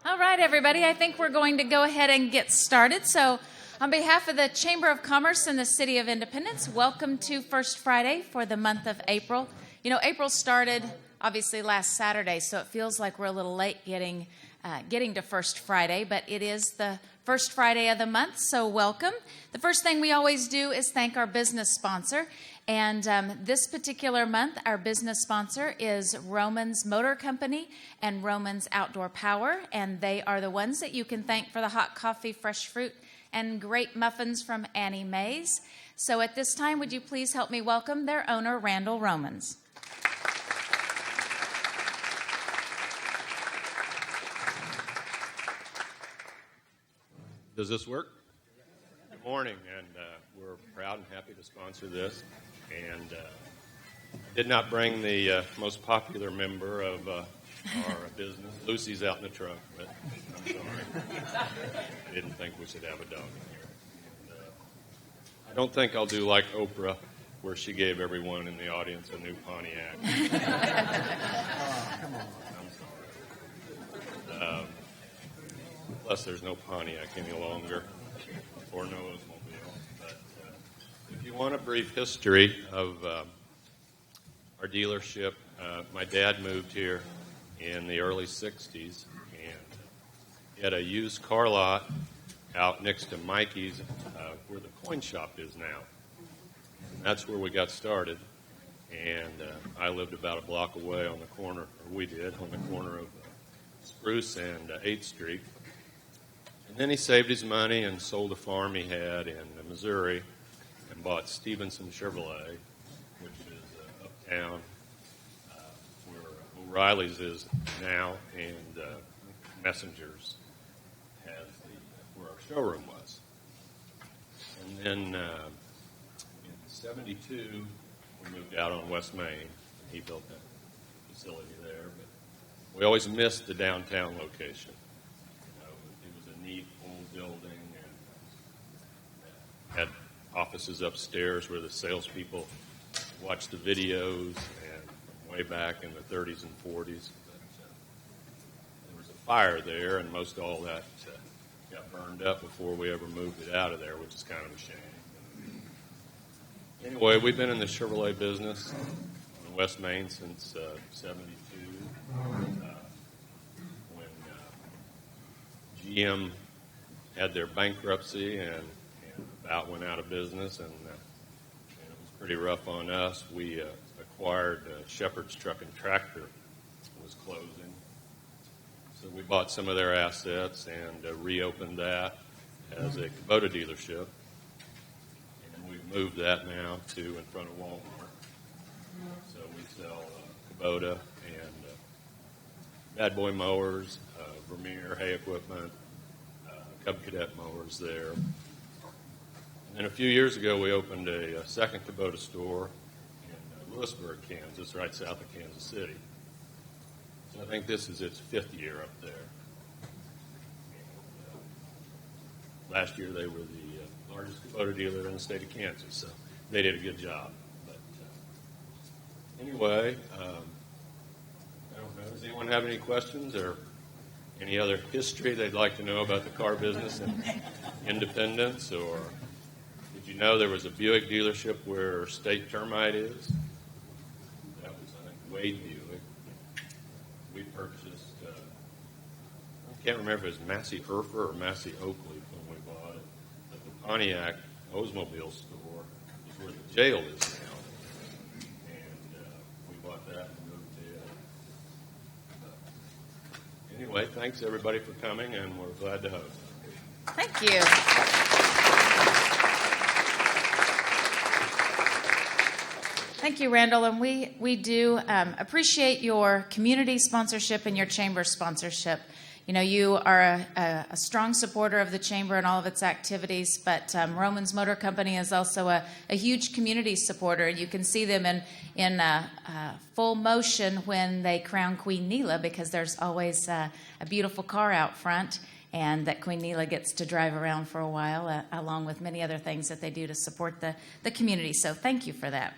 All right, everybody, I think we're going to go ahead and get started. So on behalf of the Chamber of Commerce in the City of Independence, welcome to First Friday for the month of April. You know, April started obviously last Saturday, so it feels like we're a little late getting to First Friday, but it is the first Friday of the month, so welcome. The first thing we always do is thank our business sponsor. And this particular month, our business sponsor is Romans Motor Company and Romans Outdoor Power, and they are the ones that you can thank for the hot coffee, fresh fruit, and great muffins from Annie Mae's. So at this time, would you please help me welcome their owner, Randall Romans. Does this work? Good morning, and we're proud and happy to sponsor this. And I did not bring the most popular member of our business. Lucy's out in the truck, but I'm sorry. I didn't think we should have a dog in here. And, I don't think I'll do like Oprah, where she gave everyone in the audience a new Pontiac. Come on. I'm sorry. Plus, there's no Pontiac any longer, or no Oldsmobile. But if you want a brief history of our dealership, my dad moved here in the early 60s, and he had a used car lot out next to Mikey's, where the coin shop is now. And that's where we got started, and I lived about a block away on the corner, or we did, on the corner of Spruce and 8th Street. And then he saved his money and sold a farm he had in Missouri and bought Stevenson Chevrolet, which is uptown where O'Reilly's is now, and Messenger's has where our showroom was. And then in 72, we moved out on West Main, and he built that facility there. But we always missed the downtown location. Neat old building, and had offices upstairs where the salespeople watched the videos, and way back in the 30s and 40s. But, there was a fire there, and most all that got burned up before we ever moved it out of there, which is kind of a shame. Anyway, we've been in the Chevrolet business on West Main since 72. GM had their bankruptcy and about went out of business, and it was pretty rough on us. We acquired Shepherd's Truck and Tractor was closing, so we bought some of their assets and reopened that as a Kubota dealership, and we've moved that now to in front of Walmart. So we sell Kubota and Bad Boy mowers, Vermeer hay equipment, Cub Cadet mowers there. And a few years ago, we opened a second Kubota store in Lewisburg, Kansas, right south of Kansas City. So I think this is its 5th year up there. And, last year, they were the largest Kubota dealer in the state of Kansas, so they did a good job. But anyway, I don't know. Does anyone have any questions or any other history they'd like to know about the car business in Independence? Or did you know there was a Buick dealership where State Termite is? That was, I think, Wade Buick. We purchased, I can't remember if it was Massey Urfer or Massey Oakley when we bought it. But the Pontiac Oldsmobile store is where the jail is now. And we bought that and moved it. Anyway, thanks everybody for coming, and we're glad to host. Thank you. Thank you, Randall. And we do appreciate your community sponsorship and your chamber sponsorship. You know, you are a strong supporter of the chamber and all of its activities, but Romans Motor Company is also a huge community supporter. You can see them in full motion when they crown Queen Neela, because there's always a beautiful car out front, and that Queen Neela gets to drive around for a while, along with many other things that they do to support the community. So thank you for that.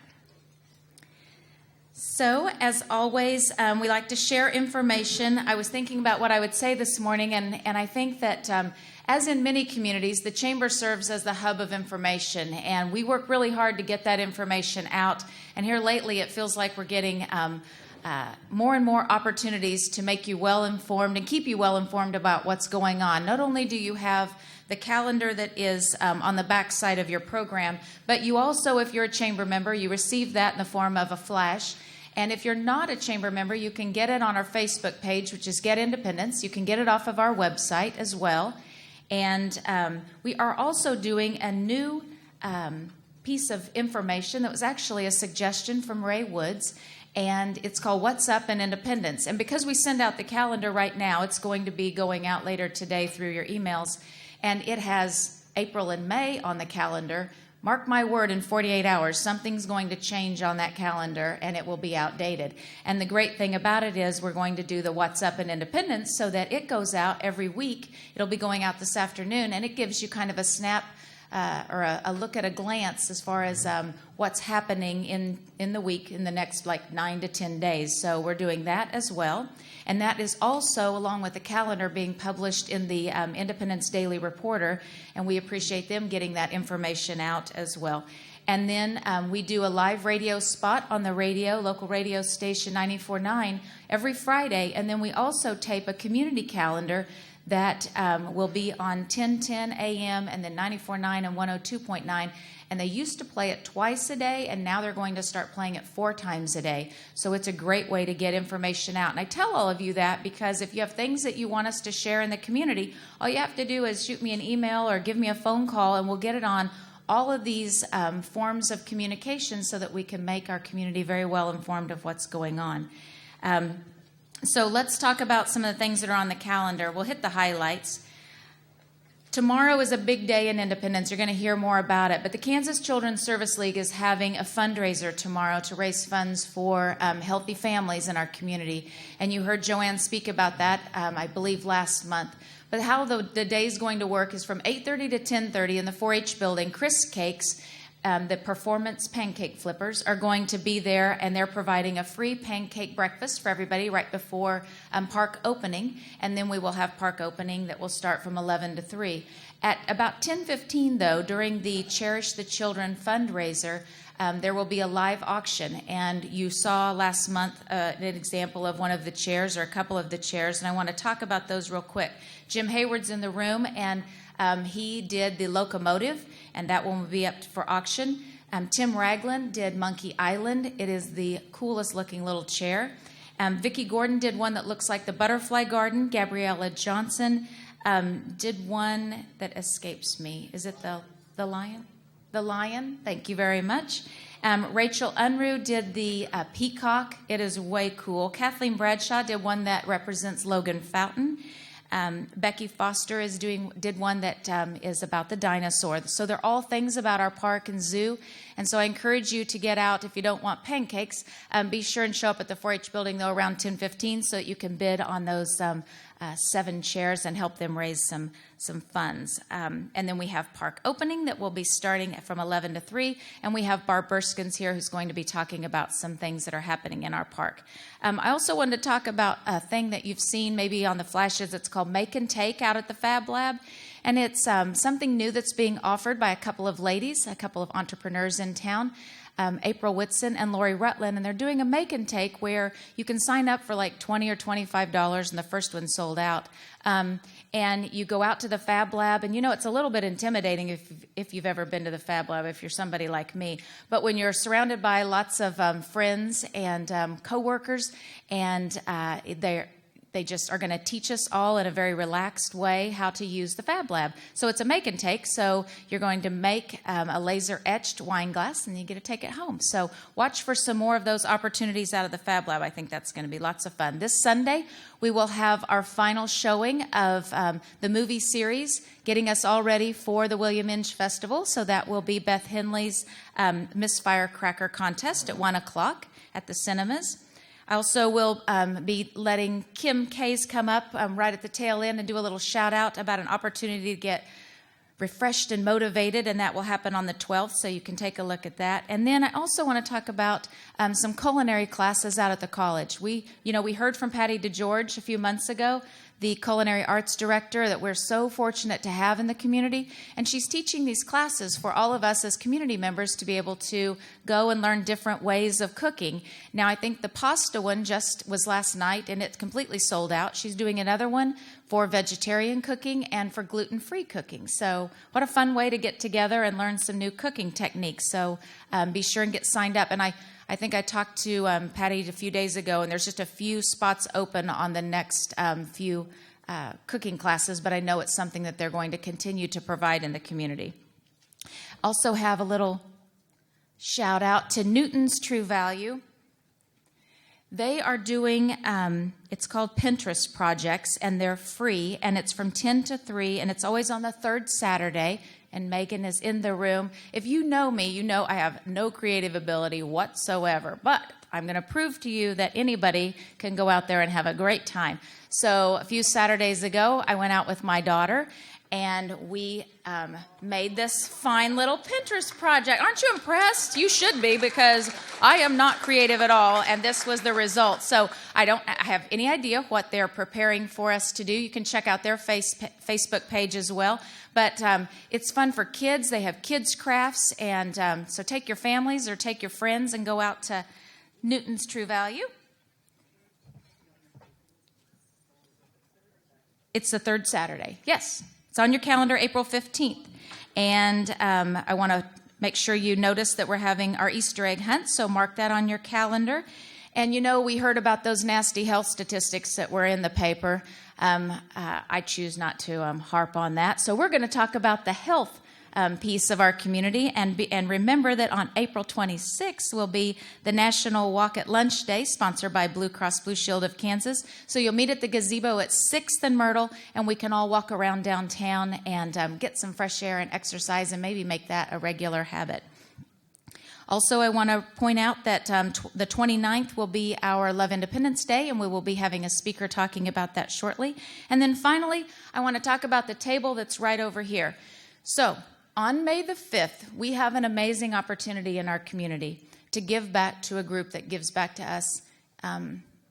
So, as always, we like to share information. I was thinking about what I would say this morning, and I think that as in many communities, the Chamber serves as the hub of information, and we work really hard to get that information out. And here lately, it feels like we're getting more and more opportunities to make you well informed and keep you well informed about what's going on. Not only do you have the calendar that is on the back side of your program, but you also, if you're a Chamber member, you receive that in the form of a flash. And if you're not a Chamber member, you can get it on our Facebook page, which is Get Independence. You can get it off of our website as well. And we are also doing a new piece of information that was actually a suggestion from Ray Woods, and it's called What's Up in Independence. And because we send out the calendar right now, it's going to be going out later today through your emails, and it has April and May on the calendar. Mark my word, in 48 hours, something's going to change on that calendar, and it will be outdated. And the great thing about it is we're going to do the What's Up in Independence so that it goes out every week. It'll be going out this afternoon, and it gives you kind of a snap or a look at a glance as far as what's happening in the week in the next like 9 to 10 days. So we're doing that as well. And that is also, along with the calendar, being published in the Independence Daily Reporter, and we appreciate them getting that information out as well. And then we do a live radio spot on the radio, local radio station 94.9, every Friday, and then we also tape a community calendar that will be on 1010 a.m. and then 94.9 and 102.9. And they used to play it twice a day, and now they're going to start playing it 4 times a day. So it's a great way to get information out. And I tell all of you that because if you have things that you want us to share in the community, all you have to do is shoot me an email or give me a phone call, and we'll get it on all of these forms of communication so that we can make our community very well informed of what's going on. So let's talk about some of the things that are on the calendar. We'll hit the highlights. Tomorrow is a big day in Independence. You're going to hear more about it. But the Kansas Children's Service League is having a fundraiser tomorrow to raise funds for healthy families in our community. And you heard Joanne speak about that, I believe, last month. But how the day is going to work is from 8:30 to 10:30 in the 4-H building. Chris Cakes, the performance pancake flippers, are going to be there, and they're providing a free pancake breakfast for everybody right before park opening. And then we will have park opening that will start from 11 to 3. At about 10:15, though, during the Cherish the Children fundraiser, there will be a live auction. And you saw last month an example of one of the chairs or a couple of the chairs, and I want to talk about those real quick. Jim Hayward's in the room, and he did the locomotive, and that one will be up for auction. Tim Ragland did Monkey Island. It is the coolest looking little chair. Vicki Gordon did one that looks like the Butterfly Garden. Gabriella Johnson did one that escapes me. Is it the lion? The lion. Thank you very much. Rachel Unruh did the peacock. It is way cool. Kathleen Bradshaw did one that represents Logan Fountain. Becky Foster did one that is about the dinosaur. So they're all things about our park and zoo. And so I encourage you to get out. If you don't want pancakes, be sure and show up at the 4-H building, though, around 10:15 so that you can bid on those 7 chairs and help them raise some funds. And then we have park opening that will be starting from 11 to 3. And we have Barb Burskins here who's going to be talking about some things that are happening in our park. I also wanted to talk about a thing that you've seen maybe on the flashes. It's called Make and Take out at the Fab Lab. And it's something new that's being offered by a couple of ladies, a couple of entrepreneurs in town. April Whitson and Lori Rutland, and they're doing a make and take where you can sign up for like $20 or $25, and the first one sold out. And you go out to the Fab Lab, and you know it's a little bit intimidating if you've ever been to the Fab Lab, if you're somebody like me. But when you're surrounded by lots of friends and coworkers, and they just are going to teach us all in a very relaxed way how to use the Fab Lab. So it's a make and take. So you're going to make a laser etched wine glass, and you get to take it home. So watch for some more of those opportunities out of the Fab Lab. I think that's going to be lots of fun. This Sunday, we will have our final showing of the movie series, getting us all ready for the William Inge Festival. So that will be Beth Henley's Miss Firecracker contest at 1 o'clock at the cinemas. I also will be letting Kim Kays come up right at the tail end and do a little shout out about an opportunity to get refreshed and motivated, and that will happen on the 12th, so you can take a look at that. And then I also want to talk about some culinary classes out at the college. We heard from Patty DeGeorge a few months ago, the culinary arts director that we're so fortunate to have in the community, and she's teaching these classes for all of us as community members to be able to go and learn different ways of cooking. Now, I think the pasta one just was last night, and it's completely sold out. She's doing another one for vegetarian cooking and for gluten-free cooking. So what a fun way to get together and learn some new cooking techniques. So be sure and get signed up. And I think I talked to Patty a few days ago, and there's just a few spots open on the next few cooking classes, but I know it's something that they're going to continue to provide in the community. Also have a little shout out to Newton's True Value. They are doing, it's called Pinterest Projects, and they're free, and it's from 10 to 3, and it's always on the third Saturday, and Megan is in the room. If you know me, you know I have no creative ability whatsoever, but I'm going to prove to you that anybody can go out there and have a great time. So a few Saturdays ago, I went out with my daughter, and we made this fine little Pinterest project. Aren't you impressed? You should be, because I am not creative at all, and this was the result. So I don't have any idea what they're preparing for us to do. You can check out their Facebook page as well. But it's fun for kids. They have kids crafts, and so take your families or take your friends and go out to Newton's True Value. It's the third Saturday. Yes. It's on your calendar, April 15th. And I want to make sure you notice that we're having our Easter egg hunt, so mark that on your calendar. And we heard about those nasty health statistics that were in the paper. I choose not to harp on that. So we're going to talk about the health piece of our community, and remember that on April 26th will be the National Walk at Lunch Day, sponsored by Blue Cross Blue Shield of Kansas. So you'll meet at the gazebo at 6th and Myrtle, and we can all walk around downtown and get some fresh air and exercise, and maybe make that a regular habit. Also, I want to point out that the 29th will be our Love Independence Day, and we will be having a speaker talking about that shortly. And then finally, I want to talk about the table that's right over here. So on May the 5th, we have an amazing opportunity in our community to give back to a group that gives back to us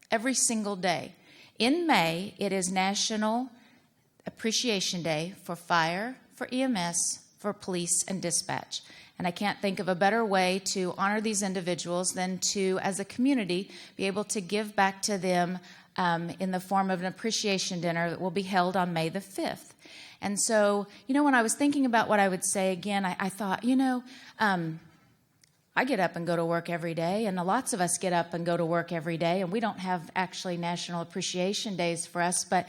every single day. In May, it is National Appreciation Day for fire, for EMS, for police, and dispatch. And I can't think of a better way to honor these individuals than to, as a community, be able to give back to them in the form of an appreciation dinner that will be held on May the 5th. And so, when I was thinking about what I would say again, I thought, I get up and go to work every day, and lots of us get up and go to work every day, and we don't have actually National Appreciation Days for us. But,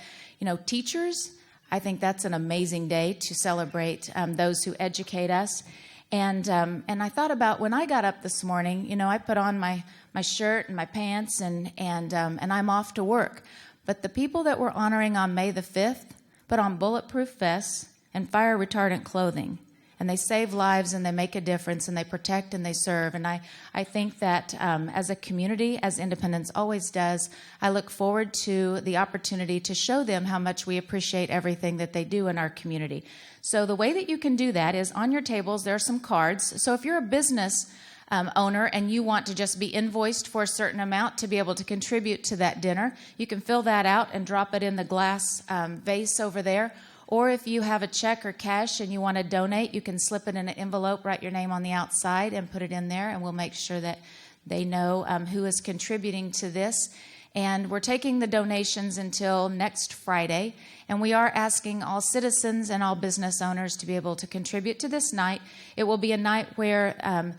teachers, I think that's an amazing day to celebrate those who educate us. And I thought about when I got up this morning, I put on my shirt and my pants, and I'm off to work. But the people that we're honoring on May the 5th put on bulletproof vests and fire retardant clothing, and they save lives, and they make a difference, and they protect, and they serve. And I think that as a community, as Independence always does, I look forward to the opportunity to show them how much we appreciate everything that they do in our community. So the way that you can do that is on your tables there are some cards. So if you're a business owner and you want to just be invoiced for a certain amount to be able to contribute to that dinner, you can fill that out and drop it in the glass vase over there. Or if you have a check or cash and you want to donate, you can slip it in an envelope, write your name on the outside, and put it in there, and we'll make sure that they know who is contributing to this. And we're taking the donations until next Friday, and we are asking all citizens and all business owners to be able to contribute to this night. It will be a night where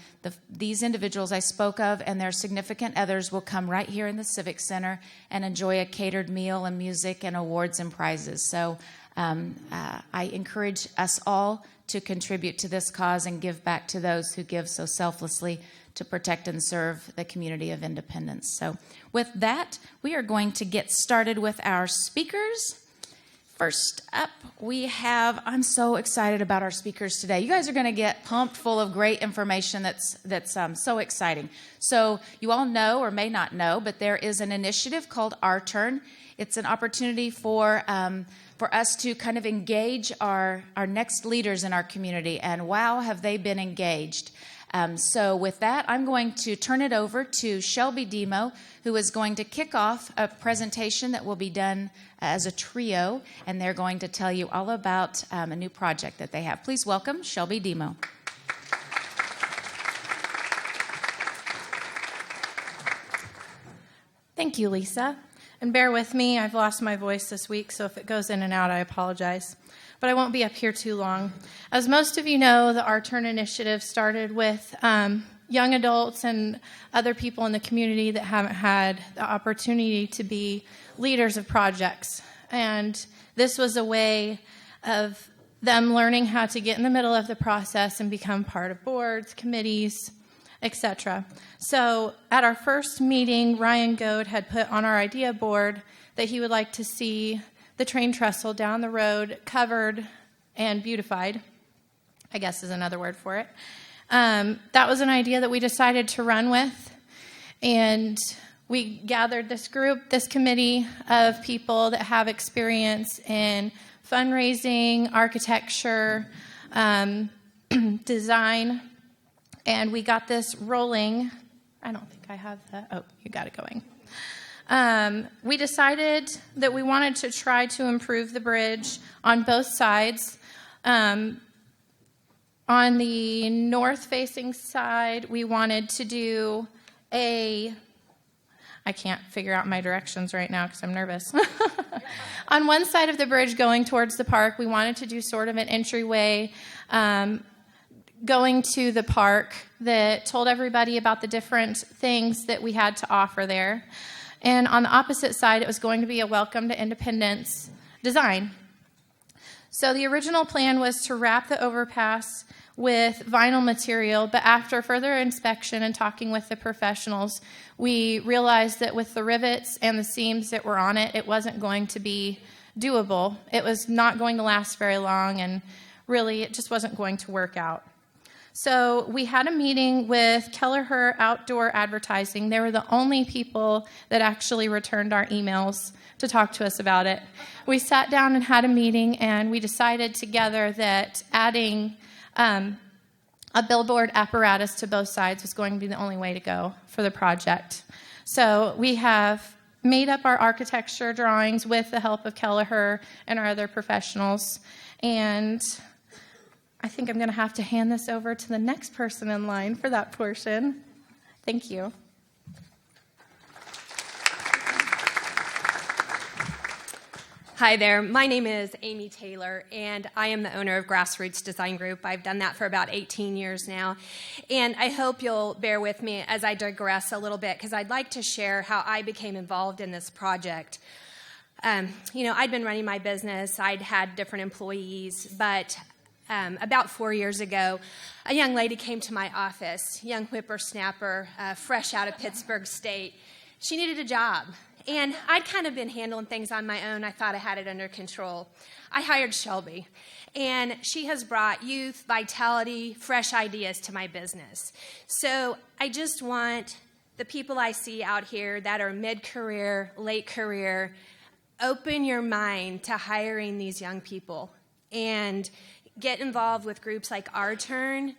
these individuals I spoke of and their significant others will come right here in the Civic Center and enjoy a catered meal and music and awards and prizes. So I encourage us all to contribute to this cause and give back to those who give so selflessly to protect and serve the community of Independence. So with that, we are going to get started with our speakers. First up, I'm so excited about our speakers today. You guys are going to get pumped full of great information that's so exciting. So you all know or may not know, but there is an initiative called Our Turn. It's an opportunity for us to kind of engage our next leaders in our community, and wow, have they been engaged. So with that, I'm going to turn it over to Shelby Demo, who is going to kick off a presentation that will be done as a trio, and they're going to tell you all about a new project that they have. Please welcome Shelby Demo. Thank you, Lisa. And bear with me, I've lost my voice this week, so if it goes in and out, I apologize. But I won't be up here too long. As most of you know, the Our Turn initiative started with young adults and other people in the community that haven't had the opportunity to be leaders of projects. And this was a way of them learning how to get in the middle of the process and become part of boards, committees, etc. So at our first meeting, Ryan Goad had put on our idea board that he would like to see the train trestle down the road covered and beautified, I guess is another word for it. That was an idea that we decided to run with, and we gathered this committee of people that have experience in fundraising, architecture, design, and we got this rolling. I don't think I have that. Oh, you got it going. We decided that we wanted to try to improve the bridge on both sides. On the north-facing side, we wanted to do I can't figure out my directions right now because I'm nervous. On one side of the bridge going towards the park, we wanted to do sort of an entryway going to the park that told everybody about the different things that we had to offer there. And on the opposite side, it was going to be a welcome to Independence design. So the original plan was to wrap the overpass with vinyl material, but after further inspection and talking with the professionals, we realized that with the rivets and the seams that were on it, it wasn't going to be doable. It was not going to last very long, and really it just wasn't going to work out. So we had a meeting with Kelleher Outdoor Advertising. They were the only people that actually returned our emails to talk to us about it. We sat down and had a meeting, and we decided together that adding a billboard apparatus to both sides was going to be the only way to go for the project. So we have made up our architecture drawings with the help of Kelleher and our other professionals, and I think I'm going to have to hand this over to the next person in line for that portion. Thank you. Hi there. My name is Amy Taylor, and I am the owner of Grassroots Design Group. I've done that for about 18 years now, and I hope you'll bear with me as I digress a little bit, because I'd like to share how I became involved in this project. I'd been running my business. I'd had different employees, but about 4 years ago, a young lady came to my office, young whippersnapper, fresh out of Pittsburgh State. She needed a job, and I'd kind of been handling things on my own. I thought I had it under control. I hired Shelby, and she has brought youth, vitality, fresh ideas to my business. So I just want the people I see out here that are mid-career, late career, open your mind to hiring these young people and get involved with groups like Our Turn,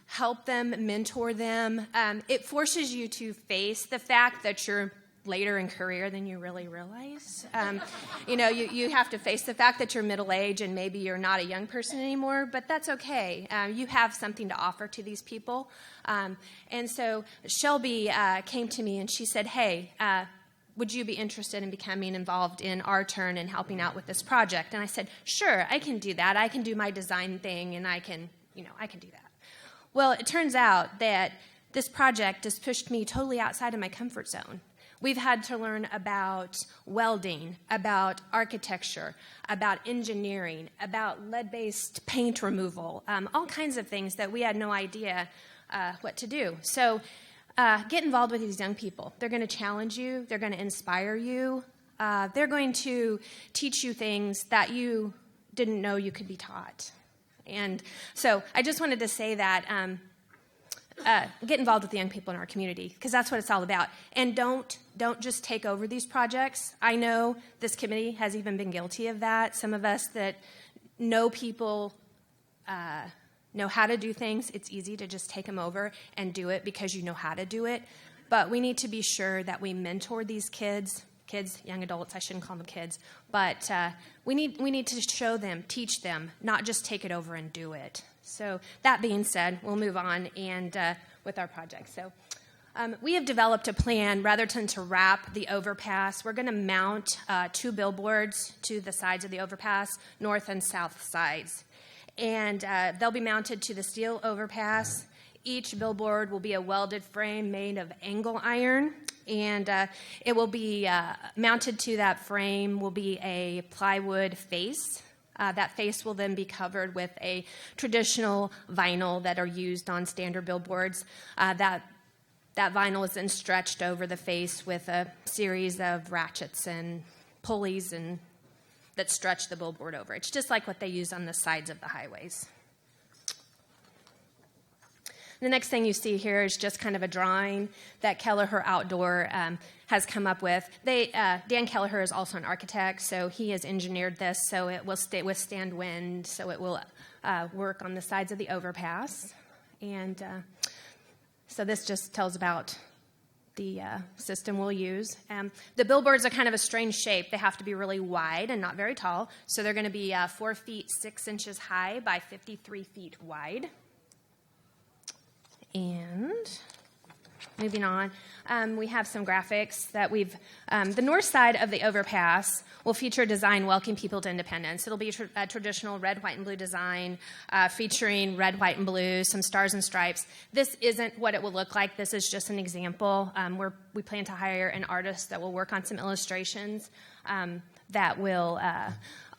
help them, mentor them. It forces you to face the fact that you're later in career than you really realize. You have to face the fact that you're middle-aged and maybe you're not a young person anymore, but that's okay. You have something to offer to these people. And so Shelby came to me and she said, hey, would you be interested in becoming involved in Our Turn and helping out with this project? And I said, sure, I can do that. I can do my design thing, and I can do that. Well, it turns out that this project has pushed me totally outside of my comfort zone. We've had to learn about welding, about architecture, about engineering, about lead-based paint removal, all kinds of things that we had no idea what to do. So get involved with these young people. They're going to challenge you. They're going to inspire you. They're going to teach you things that you didn't know you could be taught. And so I just wanted to say that get involved with the young people in our community, because that's what it's all about. And don't just take over these projects. I know this committee has even been guilty of that. Some of us that know people know how to do things, it's easy to just take them over and do it because you know how to do it. But we need to be sure that we mentor these kids, young adults, I shouldn't call them kids, but we need to show them, teach them, not just take it over and do it. So that being said, we'll move on and with our project. So we have developed a plan rather than to wrap the overpass. We're going to mount 2 billboards to the sides of the overpass, north and south sides. And they'll be mounted to the steel overpass. Each billboard will be a welded frame made of angle iron, and it will be mounted to that frame will be a plywood face. That face will then be covered with a traditional vinyl that are used on standard billboards. That vinyl is then stretched over the face with a series of ratchets and pulleys and that stretch the billboard over. It's just like what they use on the sides of the highways. The next thing you see here is just kind of a drawing that Kelleher Outdoor has come up with. Dan Kelleher is also an architect, so he has engineered this so it will withstand wind, so it will work on the sides of the overpass. And so this just tells about the system we'll use. The billboards are kind of a strange shape. They have to be really wide and not very tall, so they're going to be 4 feet 6 inches high by 53 feet wide. And moving on, we have some graphics that we've, the north side of the overpass will feature a design welcoming people to independence. It'll be a traditional red, white, and blue design featuring red, white, and blue, some stars and stripes. This isn't what it will look like. This is just an example. We plan to hire an artist that will work on some illustrations that will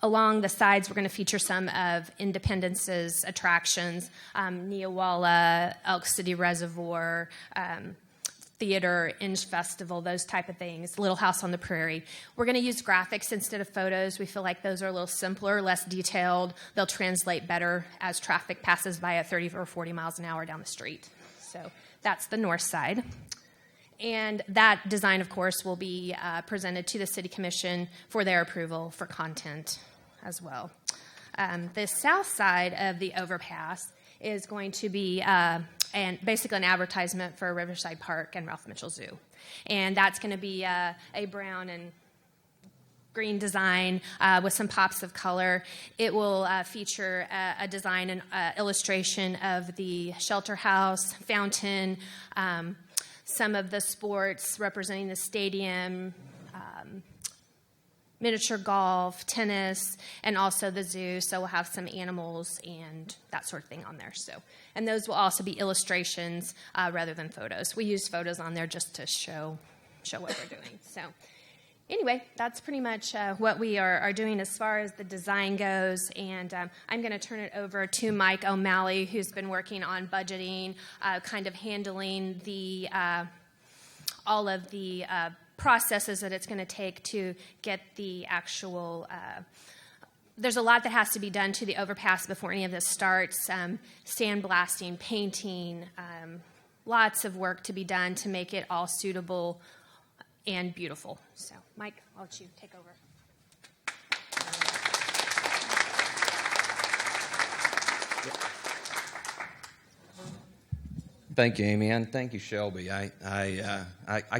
along the sides, we're going to feature some of Independence's attractions, Neowalla, Elk City Reservoir, theater, Inch Festival, those type of things, Little House on the Prairie. We're going to use graphics instead of photos. We feel like those are a little simpler, less detailed. They'll translate better as traffic passes by at 30 or 40 miles an hour down the street. So that's the north side. And that design, of course, will be presented to the City Commission for their approval for content as well. The south side of the overpass is going to be basically an advertisement for Riverside Park and Ralph Mitchell Zoo. And that's going to be a brown and green design with some pops of color. It will feature a design and illustration of the shelter house, fountain, some of the sports representing the stadium, miniature golf, tennis, and also the zoo. So we'll have some animals and that sort of thing on there. So, and those will also be illustrations rather than photos. We use photos on there just to show what we're doing. So anyway, that's pretty much what we are doing as far as the design goes. And I'm going to turn it over to Mike O'Malley, who's been working on budgeting, kind of handling the all of the processes that it's going to take to get the actual there's a lot that has to be done to the overpass before any of this starts. Sandblasting, painting, lots of work to be done to make it all suitable and beautiful. So, Mike, I'll let you take over. Thank you, Amy, and thank you, Shelby. I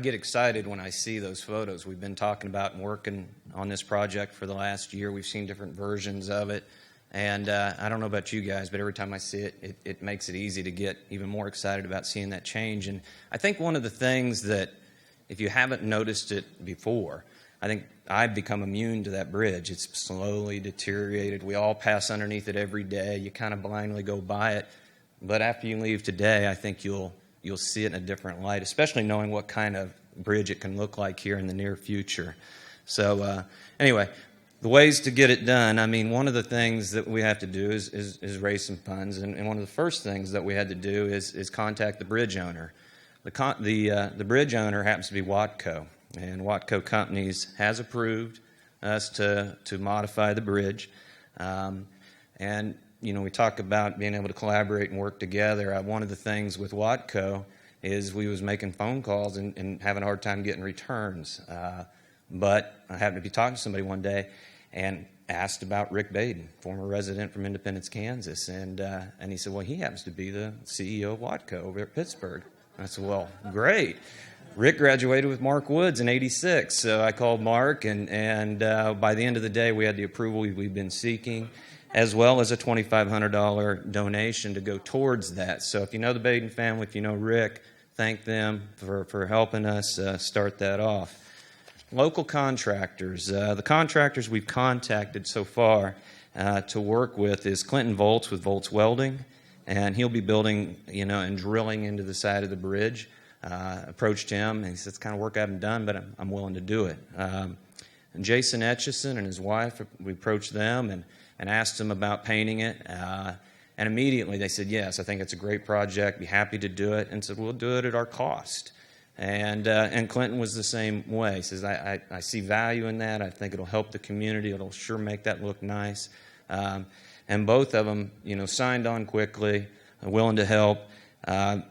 get excited when I see those photos. We've been talking about and working on this project for the last year. We've seen different versions of it, and I don't know about you guys, but every time I see it, it makes it easy to get even more excited about seeing that change. And I think one of the things that, if you haven't noticed it before, I think I've become immune to that bridge. It's slowly deteriorated. We all pass underneath it every day. You kind of blindly go by it. But after you leave today, I think you'll see it in a different light, especially knowing what kind of bridge it can look like here in the near future. So anyway, the ways to get it done, I mean, one of the things that we have to do is raise some funds. And one of the first things that we had to do is contact the bridge owner. The bridge owner happens to be Watco. And Watco Companies has approved us to modify the bridge. And, we talk about being able to collaborate and work together. One of the things with Watco is we was making phone calls and having a hard time getting returns. But I happened to be talking to somebody one day and asked about Rick Baden, former resident from Independence, Kansas. And he said, well, he happens to be the CEO of Watco over at Pittsburgh. I said, well, great. Rick graduated with Mark Woods in '86, so I called Mark, and by the end of the day, we had the approval we've been seeking, as well as a $2,500 donation to go towards that. So if you know the Baden family, if you know Rick, thank them for helping us start that off. Local contractors. The contractors we've contacted so far to work with is Clinton Volts with Volts Welding, and he'll be building, and drilling into the side of the bridge. Approached him, and he said, it's kind of work I haven't done, but I'm willing to do it. And Jason Etchison and his wife, we approached them and asked them about painting it. And immediately they said, yes, I think it's a great project, be happy to do it, and said, we'll do it at our cost. And Clinton was the same way. He says, I see value in that. I think it'll help the community. It'll sure make that look nice. And both of them, signed on quickly, willing to help. And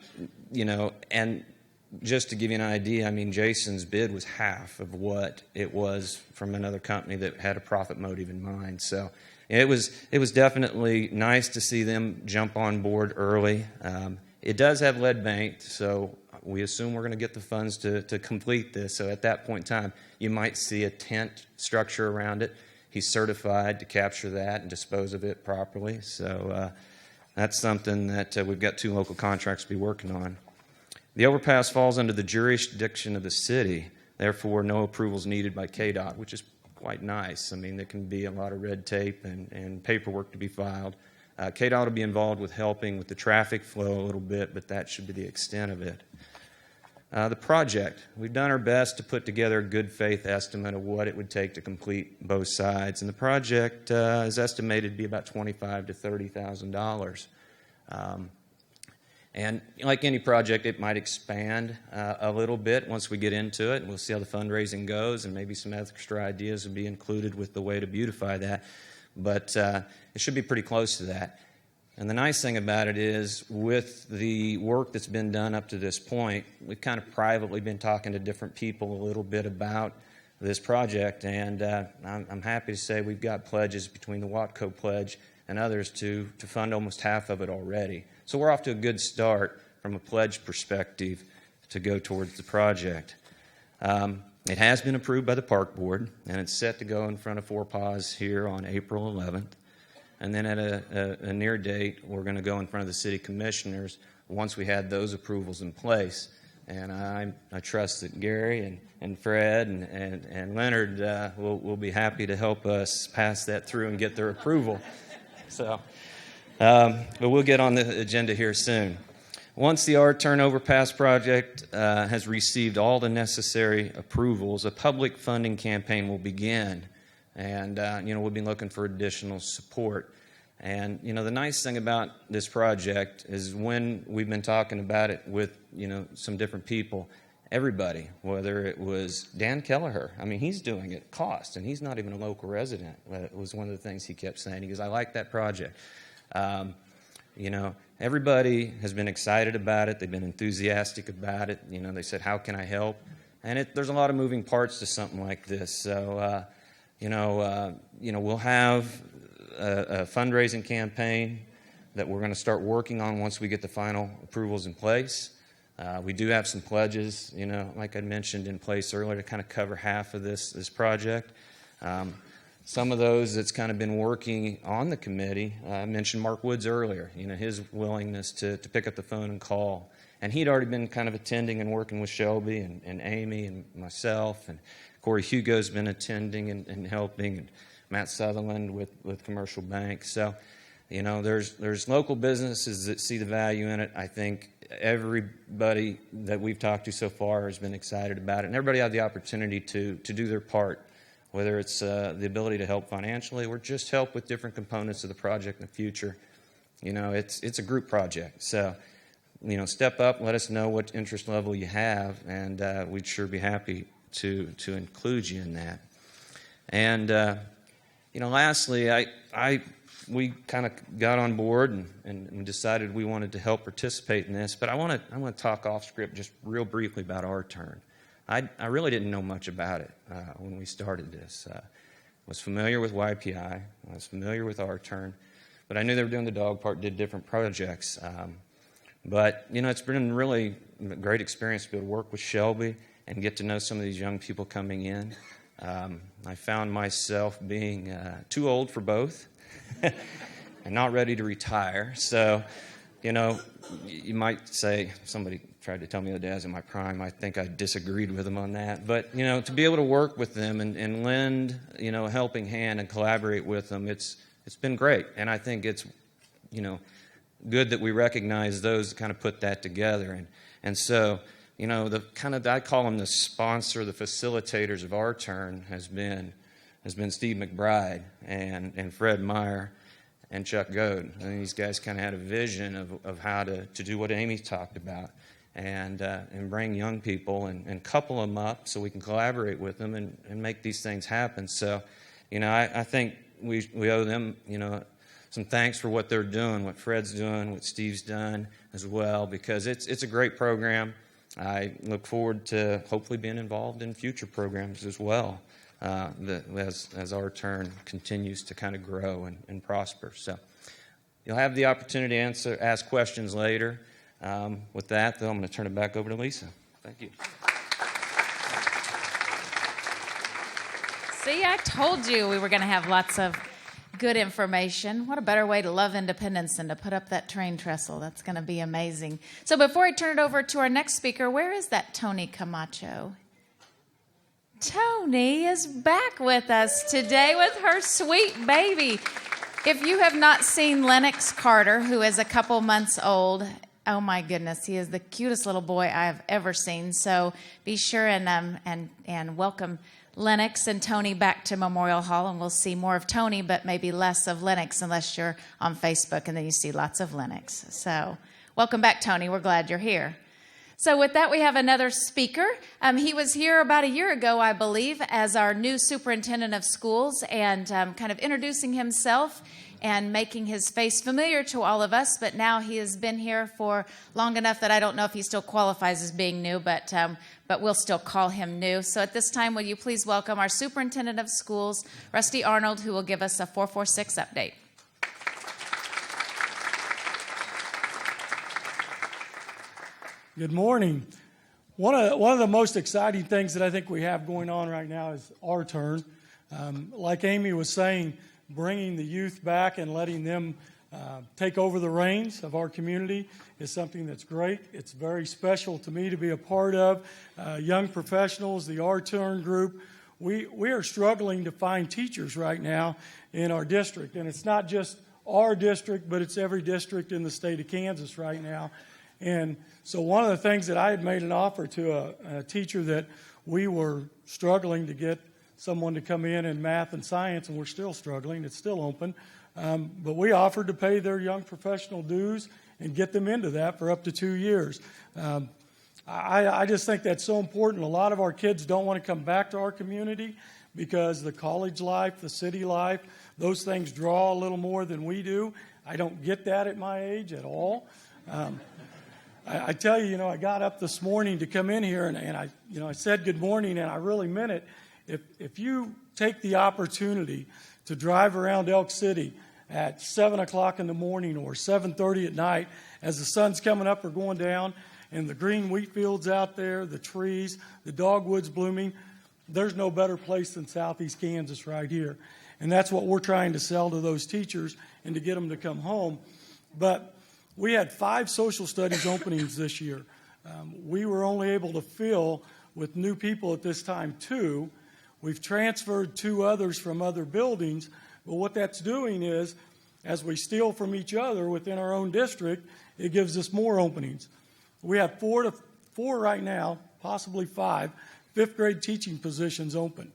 just to give you an idea, Jason's bid was half of what it was from another company that had a profit motive in mind. So it was definitely nice to see them jump on board early. It does have lead paint, so we assume we're going to get the funds to complete this. So at that point in time, you might see a tent structure around it. He's certified to capture that and dispose of it properly. So that's something that we've got 2 local contracts to be working on. The overpass falls under the jurisdiction of the city. Therefore, no approvals needed by KDOT, which is quite nice. There can be a lot of red tape and paperwork to be filed. KDOT will be involved with helping with the traffic flow a little bit, but that should be the extent of it. The project, we've done our best to put together a good faith estimate of what it would take to complete both sides, and the project is estimated to be about $25,000 to $30,000. And like any project, it might expand a little bit once we get into it, and we'll see how the fundraising goes, and maybe some extra ideas will be included with the way to beautify that. But it should be pretty close to that. And the nice thing about it is, with the work that's been done up to this point, we've kind of privately been talking to different people a little bit about this project, and I'm happy to say we've got pledges between the Watco pledge and others to fund almost half of it already. So we're off to a good start from a pledge perspective to go towards the project. It has been approved by the Park Board, and it's set to go in front of Four Paws here on April 11th. And then at a near date, we're going to go in front of the City Commissioners once we had those approvals in place. And I trust that Gary and Fred and Leonard will be happy to help us pass that through and get their approval. So, but we'll get on the agenda here soon. Once the R-Turn Overpass project has received all the necessary approvals, a public funding campaign will begin. And, we'll be looking for additional support. And, the nice thing about this project is when we've been talking about it with, some different people, everybody, whether it was Dan Kelleher, he's doing it at cost, and he's not even a local resident. It was one of the things he kept saying. He goes, I like that project. Everybody has been excited about it. They've been enthusiastic about it. They said, how can I help? And there's a lot of moving parts to something like this. So, we'll have a fundraising campaign that we're going to start working on once we get the final approvals in place. We do have some pledges, like I mentioned, in place earlier to kind of cover half of this project. Some of those that's kind of been working on the committee, I mentioned Mark Woods earlier, his willingness to pick up the phone and call. And he'd already been kind of attending and working with Shelby and Amy and myself, and Corey Hugo's been attending and helping, and Matt Sutherland with Commercial Bank. So, there's local businesses that see the value in it. I think everybody that we've talked to so far has been excited about it, and everybody had the opportunity to do their part, whether it's the ability to help financially or just help with different components of the project in the future. It's a group project. So, step up, let us know what interest level you have, and we'd sure be happy to include you in that. And lastly, we kind of got on board and decided we wanted to help participate in this. But I want to talk off script just real briefly about Our Turn. I really didn't know much about it when we started this. I was familiar with YPI. I was familiar with Our Turn. But I knew they were doing the dog park, did different projects. But it's been really a great experience to be able to work with Shelby and get to know some of these young people coming in. I found myself being too old for both and not ready to retire. So, you might say, somebody tried to tell me the other day I was in my prime. I think I disagreed with them on that. But, to be able to work with them and lend, a helping hand and collaborate with them, it's been great. And I think it's, good that we recognize those that kind of put that together. And so, I call them the sponsor, the facilitators of Our Turn has been Steve McBride and Fred Meyer and Chuck Goad. And these guys kind of had a vision of how to do what Amy talked about and bring young people and couple them up so we can collaborate with them and make these things happen. So, I think we owe them, some thanks for what they're doing, what Fred's doing, what Steve's done as well, because it's a great program. I look forward to hopefully being involved in future programs as well, as Our Turn continues to kind of grow and prosper. So you'll have the opportunity to ask questions later. With that, though, I'm going to turn it back over to Lisa. Thank you. See, I told you we were going to have lots of good information. What a better way to love independence than to put up that train trestle. That's going to be amazing. So before I turn it over to our next speaker, where is that Tony Camacho? Tony is back with us today with her sweet baby. If you have not seen Lennox Carter, who is a couple months old, oh my goodness, he is the cutest little boy I have ever seen. So be sure and welcome Lennox and Tony back to Memorial Hall, and we'll see more of Tony, but maybe less of Lennox unless you're on Facebook, and then you see lots of Lennox. So welcome back, Tony. We're glad you're here. So with that, we have another speaker. He was here about a year ago, I believe, as our new superintendent of schools and kind of introducing himself and making his face familiar to all of us. But now he has been here for long enough that I don't know if he still qualifies as being new, but we'll still call him new. So at this time, will you please welcome our superintendent of schools, Rusty Arnold, who will give us a 446 update. Good morning. One of the most exciting things that I think we have going on right now is Our Turn. Like Amy was saying, bringing the youth back and letting them take over the reins of our community is something that's great. It's very special to me to be a part of. Young professionals, the Our Turn group, we are struggling to find teachers right now in our district. And it's not just our district, but it's every district in the state of Kansas right now. And so one of the things that I had made an offer to a teacher that we were struggling to get someone to come in math and science, and we're still struggling. It's still open. But we offered to pay their young professional dues and get them into that for up to 2 years. I just think that's so important. A lot of our kids don't want to come back to our community because the college life, the city life, those things draw a little more than we do. I don't get that at my age at all. I tell you, I got up this morning to come in here, and I said good morning, and I really meant it. If you take the opportunity to drive around Elk City at 7 o'clock in the morning or 7:30 at night as the sun's coming up or going down, and the green wheat fields out there, the trees, the dogwoods blooming, there's no better place than Southeast Kansas right here. And that's what we're trying to sell to those teachers and to get them to come home. But we had 5 social studies openings this year. We were only able to fill with new people at this time 2. We've transferred 2 others from other buildings, but what that's doing is, as we steal from each other within our own district, it gives us more openings. We have 4 right now, possibly 5, 5th grade teaching positions open.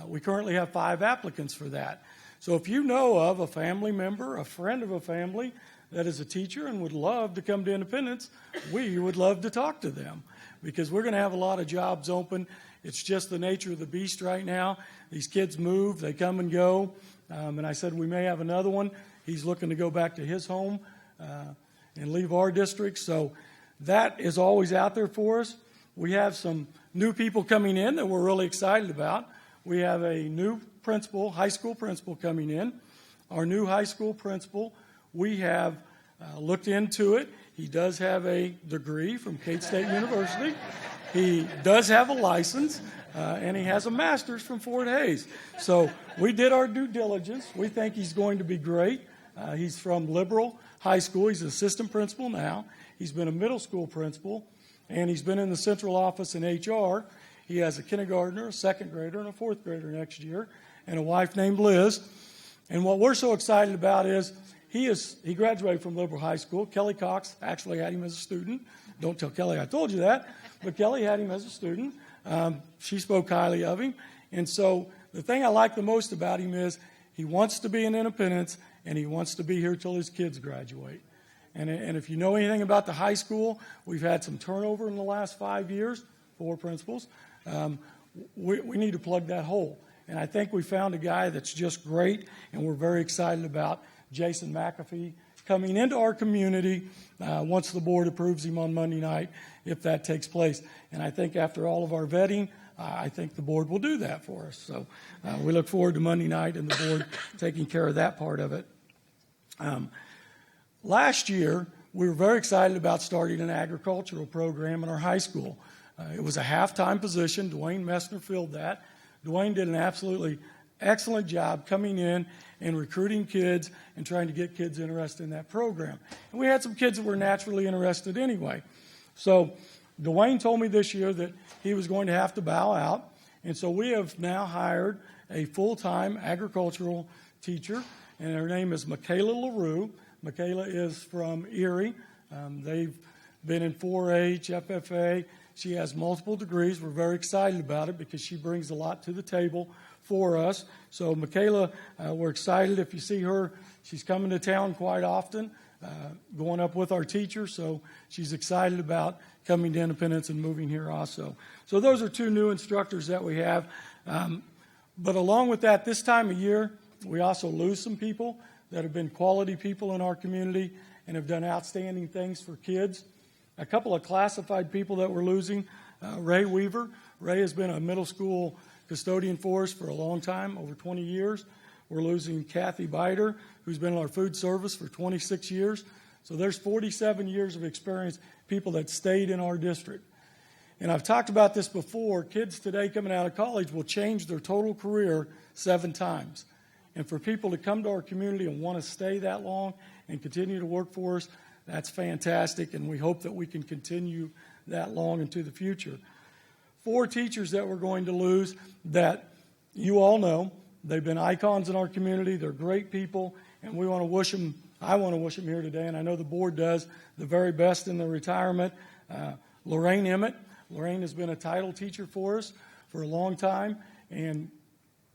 We currently have 5 applicants for that. So if you know of a family member, a friend of a family that is a teacher and would love to come to Independence, we would love to talk to them because we're going to have a lot of jobs open. It's just the nature of the beast right now. These kids move, they come and go. And I said we may have another one. He's looking to go back to his home and leave our district. So that is always out there for us. We have some new people coming in that we're really excited about. We have a new principal, high school principal coming in. Our new high school principal, we have looked into it. He does have a degree from Kate State University. He does have a license, and he has a master's from Fort Hays. So we did our due diligence. We think he's going to be great. He's from Liberal High School. He's an assistant principal now. He's been a middle school principal, and he's been in the central office in HR. He has a kindergartner, a second grader, and a fourth grader next year, and a wife named Liz. And what we're so excited about is he graduated from Liberal High School. Kelly Cox actually had him as a student. Don't tell Kelly I told you that, but Kelly had him as a student. She spoke highly of him. And so the thing I like the most about him is he wants to be in Independence, and he wants to be here till his kids graduate. And if you know anything about the high school, we've had some turnover in the last 5 years, 4 principals. We need to plug that hole. And I think we found a guy that's just great, and we're very excited about Jason McAfee coming into our community once the board approves him on Monday night, if that takes place. And I think after all of our vetting, I think the board will do that for us. So we look forward to Monday night and the board taking care of that part of it. Last year, we were very excited about starting an agricultural program in our high school. It was a half-time position. Dwayne Messner filled that. Dwayne did an absolutely excellent job coming in and recruiting kids and trying to get kids interested in that program. And we had some kids that were naturally interested anyway. So Dwayne told me this year that he was going to have to bow out. And so we have now hired a full-time agricultural teacher, and her name is Michaela LaRue. Michaela is from Erie. They've been in 4-H, FFA. She has multiple degrees. We're very excited about it because she brings a lot to the table for us. So Michaela, we're excited. If you see her, she's coming to town quite often, going up with our teacher. So she's excited about coming to Independence and moving here also. So those are 2 new instructors that we have. But along with that, this time of year, we also lose some people that have been quality people in our community and have done outstanding things for kids. A couple of classified people that we're losing, Ray Weaver. Ray has been a middle school custodian for us for a long time, over 20 years. We're losing Kathy Biter, who's been in our food service for 26 years. So there's 47 years of experience, people that stayed in our district. And I've talked about this before. Kids today coming out of college will change their total career 7 times. And for people to come to our community and want to stay that long and continue to work for us, that's fantastic, and we hope that we can continue that long into the future. 4 teachers that we're going to lose that you all know. They've been icons in our community. They're great people, and we want to wish them, I want to wish them here today, and I know the board does, the very best in their retirement. Lorraine Emmett. Lorraine has been a title teacher for us for a long time, and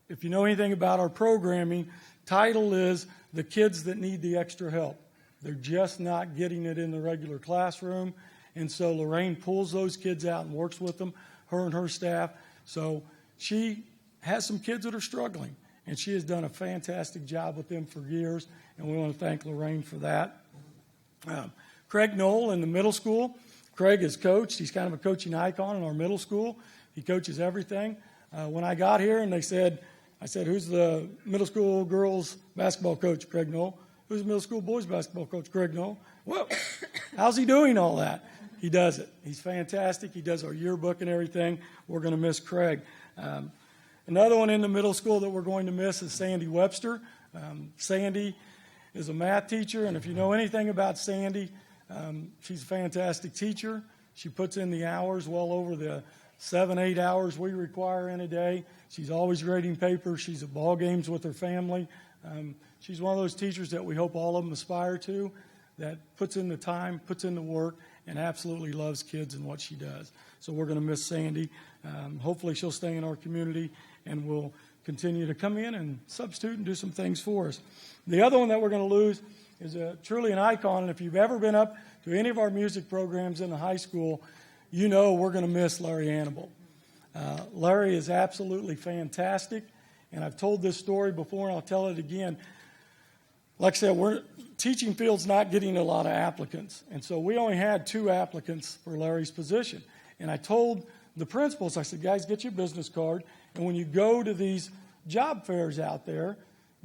if you know anything about our programming, title is the kids that need the extra help. They're just not getting it in the regular classroom. And so Lorraine pulls those kids out and works with them, her and her staff. So she has some kids that are struggling, and she has done a fantastic job with them for years, and we want to thank Lorraine for that. Craig Knoll in the middle school. Craig is coached. He's kind of a coaching icon in our middle school. He coaches everything. When I got here and I said, who's the middle school girls basketball coach? Craig Knoll. Who's the middle school boys basketball coach? Craig Knoll. Well, how's he doing all that? He does it. He's fantastic. He does our yearbook and everything. We're going to miss Craig. Another one in the middle school that we're going to miss is Sandy Webster. Sandy is a math teacher, and if you know anything about Sandy, she's a fantastic teacher. She puts in the hours, well over the 7-8 hours we require in a day. She's always grading papers. She's at ball games with her family. She's one of those teachers that we hope all of them aspire to, that puts in the time, puts in the work, and absolutely loves kids and what she does. So we're going to miss Sandy. Hopefully she'll stay in our community and will continue to come in and substitute and do some things for us. The other one that we're going to lose is truly an icon, and if you've ever been up to any of our music programs in the high school, you know we're going to miss Larry Annable. Larry is absolutely fantastic, and I've told this story before, and I'll tell it again. Like I said, teaching field's not getting a lot of applicants, and so we only had 2 applicants for Larry's position. And I told the principals, I said, guys, get your business card, and when you go to these job fairs out there,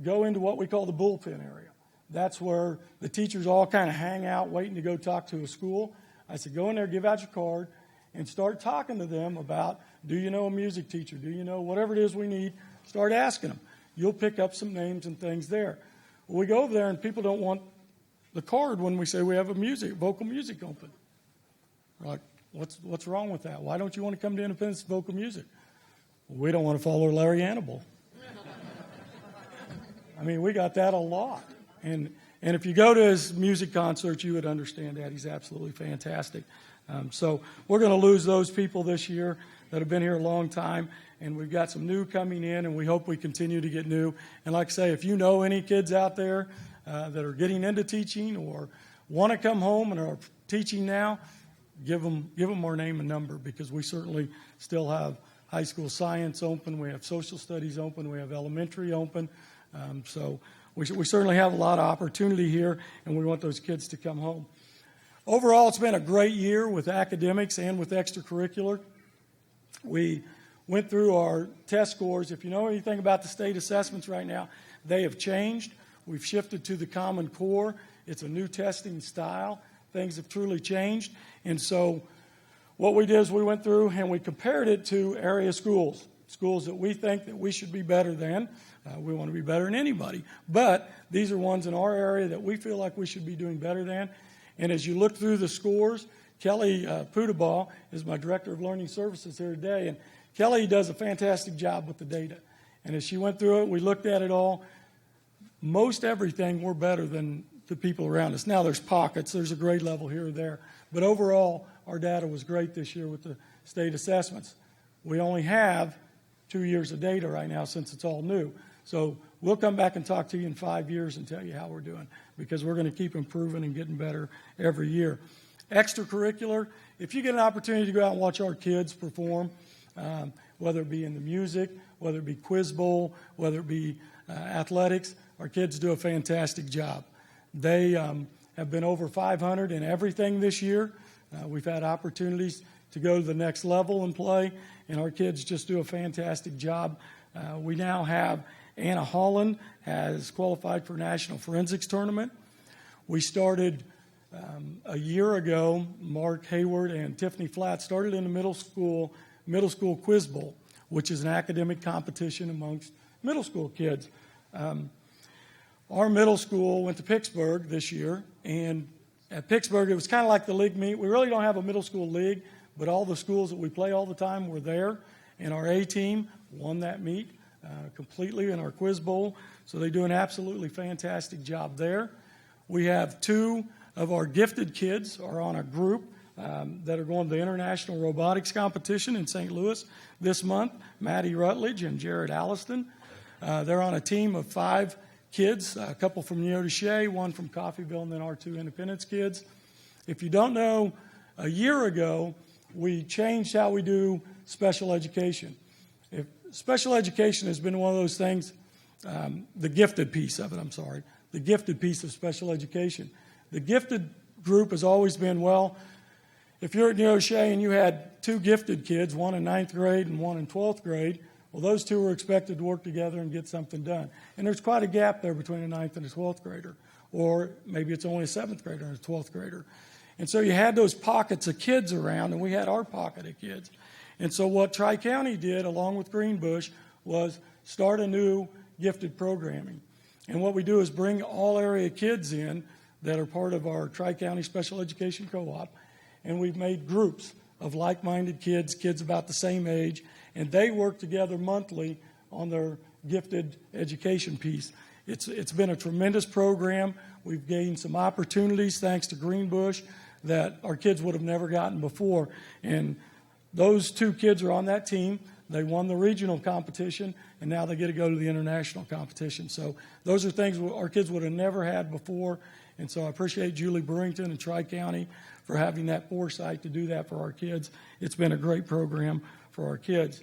go into what we call the bullpen area. That's where the teachers all kind of hang out waiting to go talk to a school. I said, go in there, give out your card, and start talking to them about, do you know a music teacher? Do you know whatever it is we need? Start asking them. You'll pick up some names and things there. Well, we go over there, and people don't want the card when we say we have a vocal music open. We're like, what's wrong with that? Why don't you want to come to Independence Vocal Music? Well, we don't want to follow Larry Hannibal. I mean, we got that a lot. And if you go to his music concerts, you would understand that. He's absolutely fantastic. So we're going to lose those people this year that have been here a long time, and we've got some new coming in, and we hope we continue to get new. And like I say, if you know any kids out there that are getting into teaching or want to come home and are teaching now, give them our name and number, because we certainly still have high school science open, we have social studies open, we have elementary open. So we certainly have a lot of opportunity here, and we want those kids to come home. Overall, it's been a great year with academics and with extracurricular. We went through our test scores. If you know anything about the state assessments right now, they have changed. We've shifted to the Common Core. It's a new testing style. Things have truly changed. And so what we did is we went through and we compared it to area schools that we think that we should be better than. We want to be better than anybody. But these are ones in our area that we feel like we should be doing better than. And as you look through the scores, Kelly Pudabaugh is my Director of Learning Services here today. And Kelly does a fantastic job with the data. And as she went through it, we looked at it all. Most everything, we're better than the people around us. Now, there's pockets. There's a grade level here or there. But overall, our data was great this year with the state assessments. We only have 2 years of data right now since it's all new. So we'll come back and talk to you in 5 years and tell you how we're doing, because we're going to keep improving and getting better every year. Extracurricular, if you get an opportunity to go out and watch our kids perform, whether it be in the music, whether it be Quiz Bowl, whether it be athletics, our kids do a fantastic job. They have been over 500 in everything this year. We've had opportunities to go to the next level and play, and our kids just do a fantastic job. We now have Anna Holland has qualified for National Forensics Tournament. We started a year ago, Mark Hayward and Tiffany Flatt started in the middle school Quiz Bowl, which is an academic competition amongst middle school kids. Our middle school went to Pittsburgh this year, and at Pittsburgh it was kind of like the league meet. We really don't have a middle school league, but all the schools that we play all the time were there, and our A team won that meet completely in our Quiz Bowl, so they do an absolutely fantastic job there. We have 2 of our gifted kids are on a group that are going to the International Robotics Competition in St. Louis this month, Maddie Rutledge and Jared Alliston. They're on a team of 5 kids, a couple from Neodesha, 1 from Coffeyville, and then our 2 Independence kids. If you don't know, a year ago, we changed how we do special education. Special education has been one of those things, the gifted piece of it, the gifted piece of special education. The gifted group has always been, well, if you're at Neodesha and you had 2 gifted kids, 1 in 9th grade and 1 in 12th grade, well, those 2 were expected to work together and get something done. And there's quite a gap there between a 9th and a 12th grader. Or maybe it's only a 7th grader and a 12th grader. And so you had those pockets of kids around, and we had our pocket of kids. And so what Tri-County did, along with Greenbush, was start a new gifted programming. And what we do is bring all area kids in that are part of our Tri-County Special Education Co-op, and we've made groups of like-minded kids about the same age, and they work together monthly on their gifted education piece. It's been a tremendous program. We've gained some opportunities thanks to Greenbush that our kids would have never gotten before. And those 2 kids are on that team. They won the regional competition, and now they get to go to the international competition. So those are things our kids would have never had before. And so I appreciate Julie Burrington and Tri-County for having that foresight to do that for our kids. It's been a great program for our kids.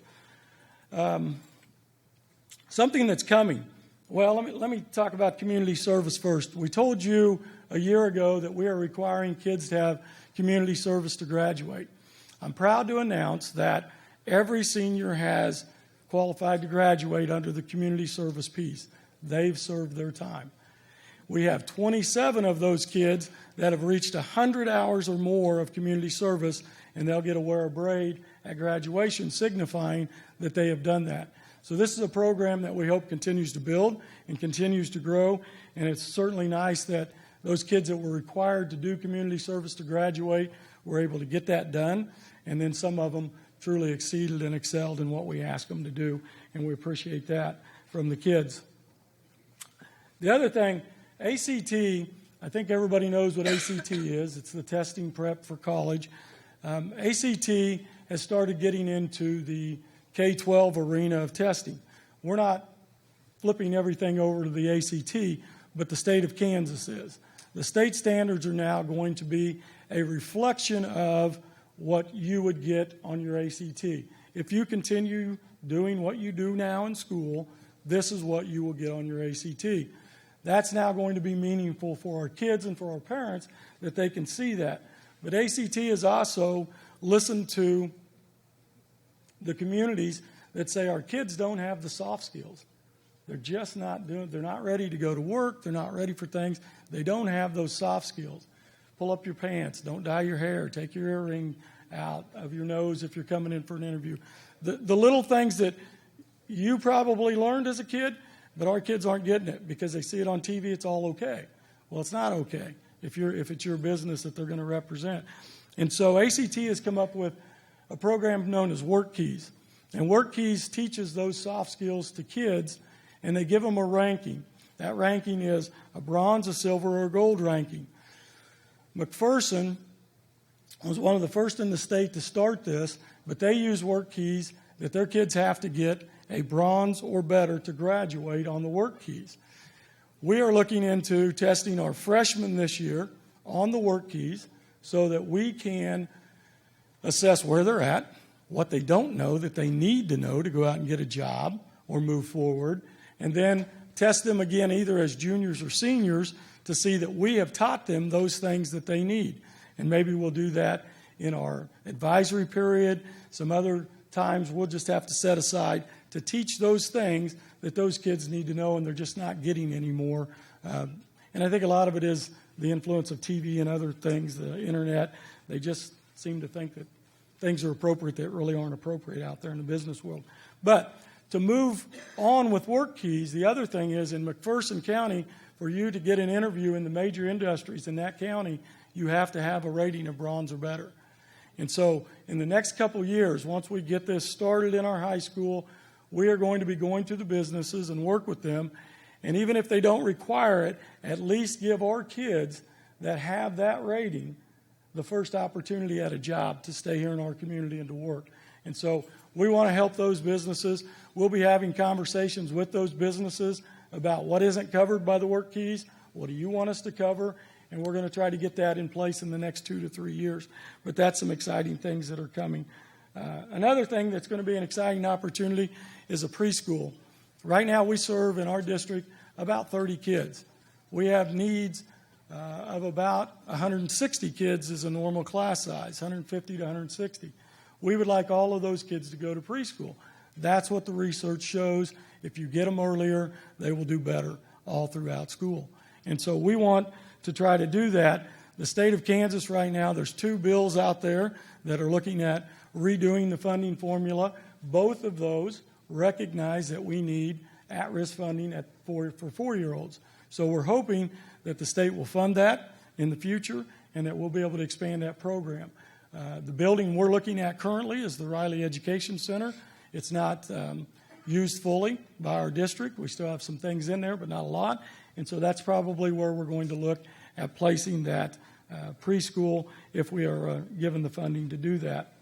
Something that's coming. Well, let me talk about community service first. We told you a year ago that we are requiring kids to have community service to graduate. I'm proud to announce that every senior has qualified to graduate under the community service piece. They've served their time. We have 27 of those kids that have reached 100 hours or more of community service, and they'll get to wear a braid at graduation, signifying that they have done that. So this is a program that we hope continues to build and continues to grow, and it's certainly nice that those kids that were required to do community service to graduate were able to get that done, and then some of them truly exceeded and excelled in what we asked them to do, and we appreciate that from the kids. The other thing, ACT, I think everybody knows what ACT is. It's the testing prep for college. ACT has started getting into the K-12 arena of testing. We're not flipping everything over to the ACT, but the state of Kansas is. The state standards are now going to be a reflection of what you would get on your ACT. If you continue doing what you do now in school, this is what you will get on your ACT. That's now going to be meaningful for our kids and for our parents that they can see that. But ACT has also listened to the communities that say our kids don't have the soft skills. They're just not they're not ready to go to work. They're not ready for things. They don't have those soft skills. Pull up your pants. Don't dye your hair. Take your earring out of your nose if you're coming in for an interview. The little things that you probably learned as a kid, but our kids aren't getting it because they see it on TV, it's all okay. Well, it's not okay if it's your business that they're going to represent. And so ACT has come up with a program known as Work Keys. And Work Keys teaches those soft skills to kids, and they give them a ranking. That ranking is a bronze, a silver, or a gold ranking. McPherson was one of the first in the state to start this, but they use Work Keys that their kids have to get a bronze or better to graduate on the Work Keys. We are looking into testing our freshmen this year on the Work Keys so that we can assess where they're at, what they don't know that they need to know to go out and get a job or move forward, and then test them again either as juniors or seniors to see that we have taught them those things that they need. And maybe we'll do that in our advisory period. Some other times we'll just have to set aside to teach those things that those kids need to know and they're just not getting anymore. And I think a lot of it is the influence of TV and other things, the internet. They just seem to think that things are appropriate that really aren't appropriate out there in the business world. But to move on with Work Keys, the other thing is in McPherson County, for you to get an interview in the major industries in that county, you have to have a rating of bronze or better. And so in the next couple years, once we get this started in our high school, we are going to be going to the businesses and work with them. And even if they don't require it, at least give our kids that have that rating the first opportunity at a job to stay here in our community and to work. And so we want to help those businesses. We'll be having conversations with those businesses about what isn't covered by the Work Keys, what do you want us to cover, and we're going to try to get that in place in the next 2 to 3 years. But that's some exciting things that are coming. Another thing that's going to be an exciting opportunity is a preschool. Right now we serve in our district about 30 kids. We have needs of about 160 kids is a normal class size, 150 to 160. We would like all of those kids to go to preschool. That's what the research shows. If you get them earlier, they will do better all throughout school. And so we want to try to do that. The state of Kansas right now, there's 2 bills out there that are looking at redoing the funding formula. Both of those recognize that we need at-risk funding for 4-year-olds. So we're hoping that the state will fund that in the future and that we'll be able to expand that program. The building we're looking at currently is the Riley Education Center. It's not used fully by our district. We still have some things in there, but not a lot. And so that's probably where we're going to look at placing that preschool if we are given the funding to do that.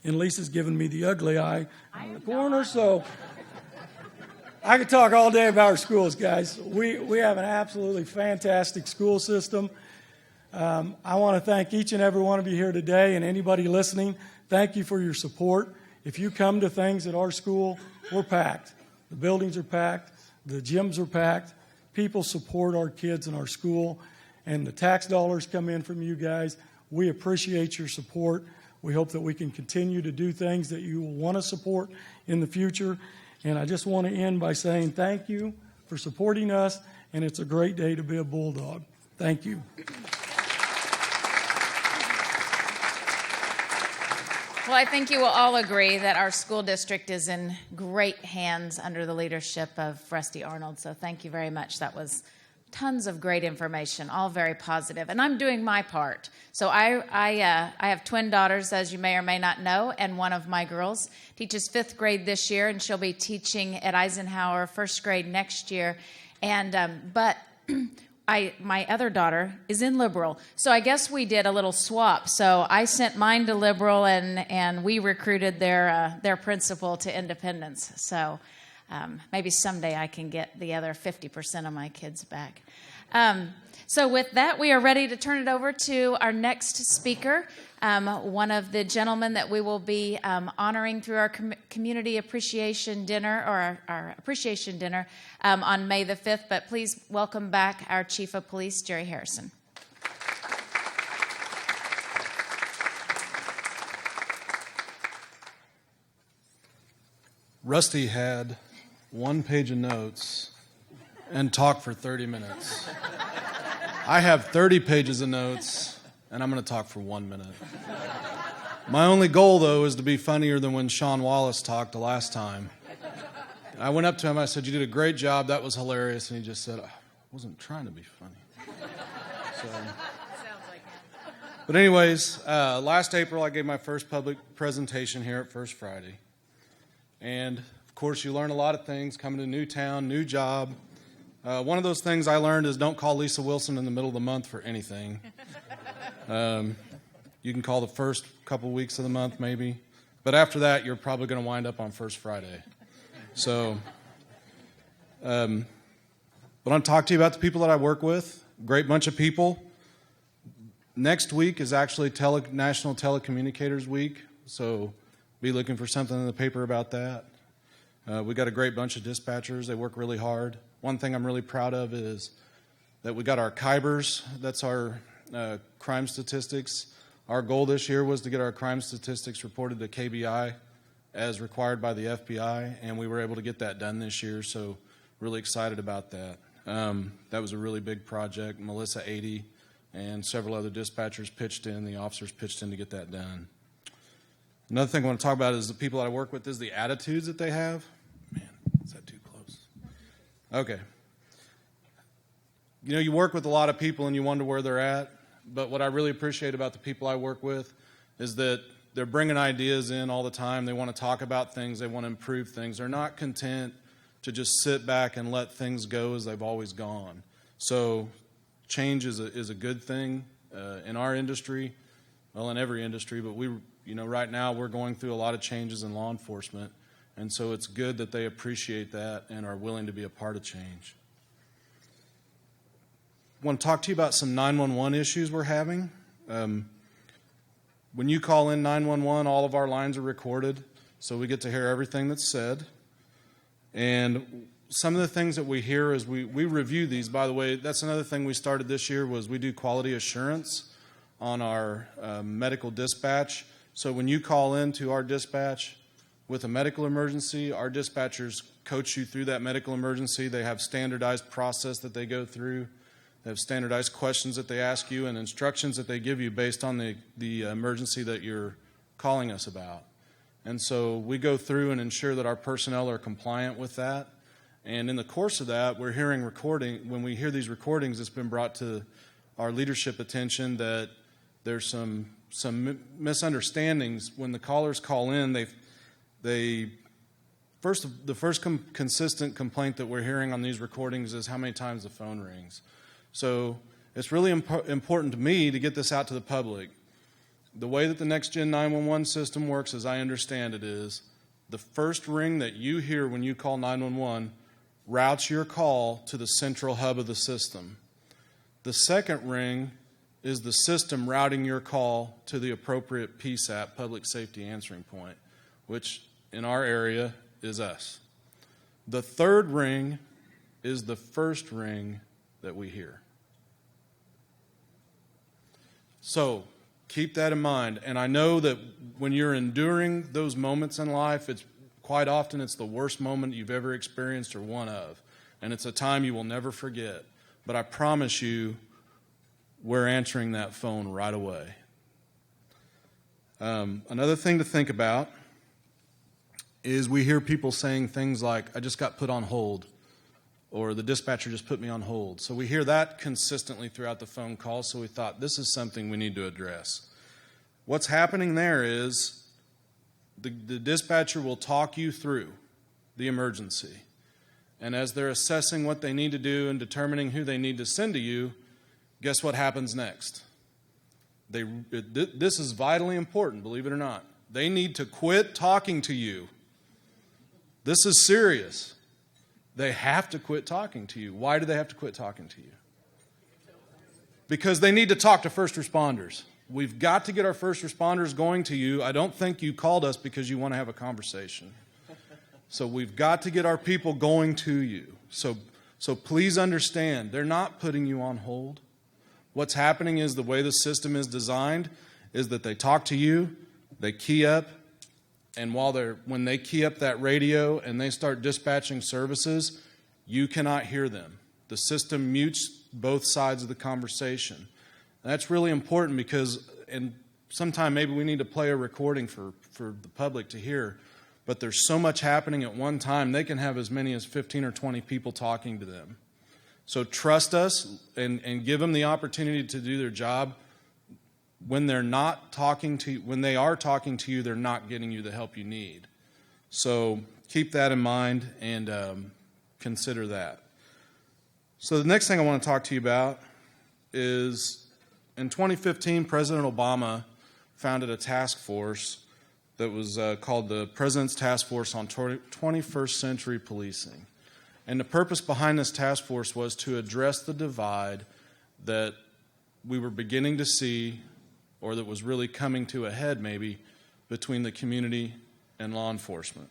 And Lisa's given me the ugly eye on the corner, so I could talk all day about our schools, guys. We have an absolutely fantastic school system. I want to thank each and every one of you here today and anybody listening thank you for your support. If you come to things at our school, we're packed. The buildings are packed. The gyms are packed. People support our kids in our school, and the tax dollars come in from you guys. We appreciate your support. We hope that we can continue to do things that you will want to support in the future. And I just want to end by saying thank you for supporting us, and it's a great day to be a Bulldog. Thank you. Well, I think you will all agree that our school district is in great hands under the leadership of Rusty Arnold. So thank you very much. That was tons of great information, all very positive. And I'm doing my part. So I have twin daughters, as you may or may not know, and one of my girls teaches 5th grade this year, and she'll be teaching at Eisenhower 1st grade next year. And but my other daughter is in Liberal, so I guess we did a little swap. So I sent mine to Liberal, and we recruited their principal to Independence. So maybe someday I can get the other 50% of my kids back. So with that, we are ready to turn it over to our next speaker, one of the gentlemen that we will be honoring through our community appreciation dinner, or our appreciation dinner on May the 5th. But please welcome back our Chief of Police, Jerry Harrison. Rusty had 1 page of notes and talked for 30 minutes. I have 30 pages of notes, and I'm going to talk for 1 minute. My only goal, though, is to be funnier than when Sean Wallace talked the last time. I went up to him, I said, "You did a great job, that was hilarious," and he just said, "I wasn't trying to be funny." So, but anyways, last April I gave my first public presentation here at First Friday. And of course you learn a lot of things coming to a new town, new job. One of those things I learned is don't call Lisa Wilson in the middle of the month for anything. You can call the first couple weeks of the month maybe, but after that you're probably going to wind up on First Friday. So, but I'm going to talk to you about the people that I work with. Great bunch of people. Next week is actually National Telecommunicators Week, so be looking for something in the paper about that. We got a great bunch of dispatchers. They work really hard. One thing I'm really proud of is that we got our KYBRs. That's our crime statistics. Our goal this year was to get our crime statistics reported to KBI as required by the FBI, and we were able to get that done this year, so really excited about that. That was a really big project. Melissa 80 and several other dispatchers pitched in. The officers pitched in to get that done. Another thing I want to talk about is the people that I work with is the attitudes that they have. Man, is that too close? Okay. You know, you work with a lot of people and you wonder where they're at, but what I really appreciate about the people I work with is that they're bringing ideas in all the time. They want to talk about things. They want to improve things. They're not content to just sit back and let things go as they've always gone. So change is a good thing in our industry, well, in every industry, but right now we're going through a lot of changes in law enforcement, and so it's good that they appreciate that and are willing to be a part of change. I want to talk to you about some 911 issues we're having. When you call in 911, all of our lines are recorded, so we get to hear everything that's said. And some of the things that we hear is we review these. By the way, that's another thing we started this year was we do quality assurance on our medical dispatch. So when you call in to our dispatch with a medical emergency, our dispatchers coach you through that medical emergency. They have standardized process that they go through. They have standardized questions that they ask you and instructions that they give you based on the emergency that you're calling us about. And so we go through and ensure that our personnel are compliant with that. And in the course of that, we're hearing when we hear these recordings, it's been brought to our leadership attention that there's some misunderstandings. When the callers call in, the first consistent complaint that we're hearing on these recordings is how many times the phone rings. So it's really important to me to get this out to the public. The way that the Next Gen 911 system works, as I understand it, is the first ring that you hear when you call 911 routes your call to the central hub of the system. The second ring is the system routing your call to the appropriate PSAP, public safety answering point, which in our area is us. The third ring is the first ring that we hear. So keep that in mind. And I know that when you're enduring those moments in life, it's quite often it's the worst moment you've ever experienced or one of. And it's a time you will never forget. But I promise you, we're answering that phone right away. Another thing to think about is we hear people saying things like, I just got put on hold, or the dispatcher just put me on hold. So we hear that consistently throughout the phone call, so we thought this is something we need to address. What's happening there is the dispatcher will talk you through the emergency. And as they're assessing what they need to do and determining who they need to send to you, guess what happens next? This is vitally important, believe it or not. They need to quit talking to you. This is serious. They have to quit talking to you. Why do they have to quit talking to you? Because they need to talk to first responders. We've got to get our first responders going to you. I don't think you called us because you want to have a conversation. So we've got to get our people going to you. So please understand, they're not putting you on hold. What's happening is the way the system is designed is that they talk to you, they key up, and when they key up that radio and they start dispatching services, you cannot hear them. The system mutes both sides of the conversation. And that's really important because, and sometime maybe we need to play a recording for the public to hear, but there's so much happening at one time, they can have as many as 15 or 20 people talking to them. So trust us and give them the opportunity to do their job. When they are talking to you, they're not getting you the help you need. So keep that in mind and consider that. So the next thing I want to talk to you about is in 2015, President Obama founded a task force that was called the President's Task Force on 21st Century Policing. And the purpose behind this task force was to address the divide that we were beginning to see, or that was really coming to a head maybe, between the community and law enforcement.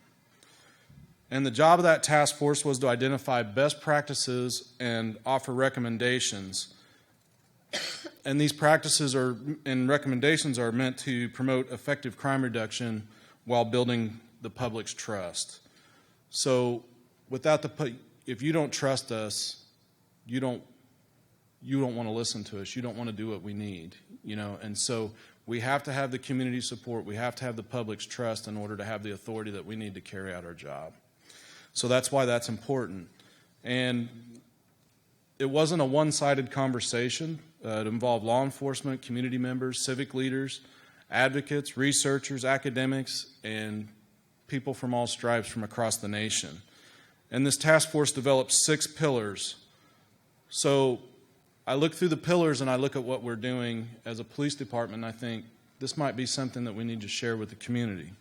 And the job of that task force was to identify best practices and offer recommendations. And these practices and recommendations are meant to promote effective crime reduction while building the public's trust. So if you don't trust us, you don't want to listen to us. You don't want to do what we need, And so we have to have the community support. We have to have the public's trust in order to have the authority that we need to carry out our job. So that's why that's important. And it wasn't a one-sided conversation. It involved law enforcement, community members, civic leaders, advocates, researchers, academics, and people from all stripes from across the nation. And this task force developed 6 pillars. So I look through the pillars and I look at what we're doing as a police department, and I think this might be something that we need to share with the community.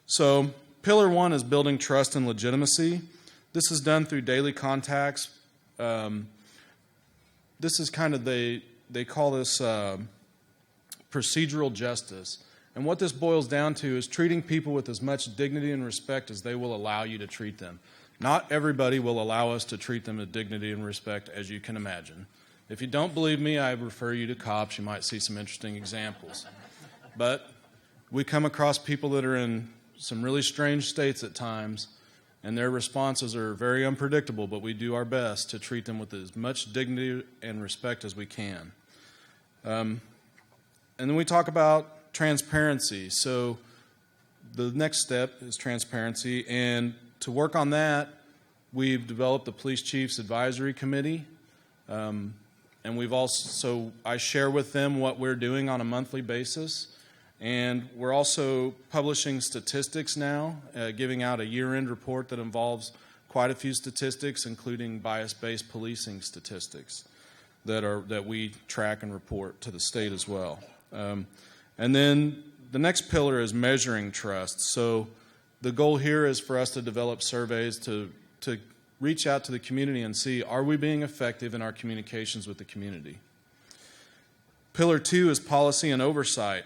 So pillar 1 is building trust and legitimacy. This is done through daily contacts. This is kind of, they call this procedural justice. And what this boils down to is treating people with as much dignity and respect as they will allow you to treat them. Not everybody will allow us to treat them with dignity and respect, as you can imagine. If you don't believe me, I refer you to cops. You might see some interesting examples. But we come across people that are in some really strange states at times, and their responses are very unpredictable, but we do our best to treat them with as much dignity and respect as we can. And then we talk about transparency. So the next step is transparency, and to work on that, we've developed the Police Chiefs Advisory Committee, and I share with them what we're doing on a monthly basis. And we're also publishing statistics now, giving out a year-end report that involves quite a few statistics, including bias-based policing statistics that we track and report to the state as well. And then the next pillar is measuring trust. So the goal here is for us to develop surveys to reach out to the community and see, are we being effective in our communications with the community? Pillar 2 is policy and oversight.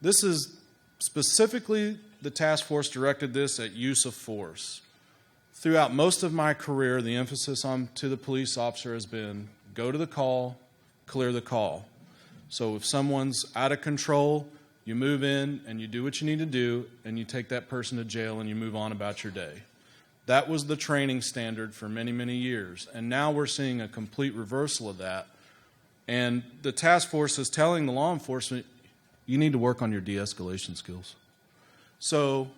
This is specifically, the task force directed this at use of force. Throughout most of my career, the emphasis to the police officer has been go to the call, clear the call. So if someone's out of control, you move in and you do what you need to do, and you take that person to jail and you move on about your day. That was the training standard for many, many years. And now we're seeing a complete reversal of that. And the task force is telling the law enforcement, you need to work on your de-escalation skills. So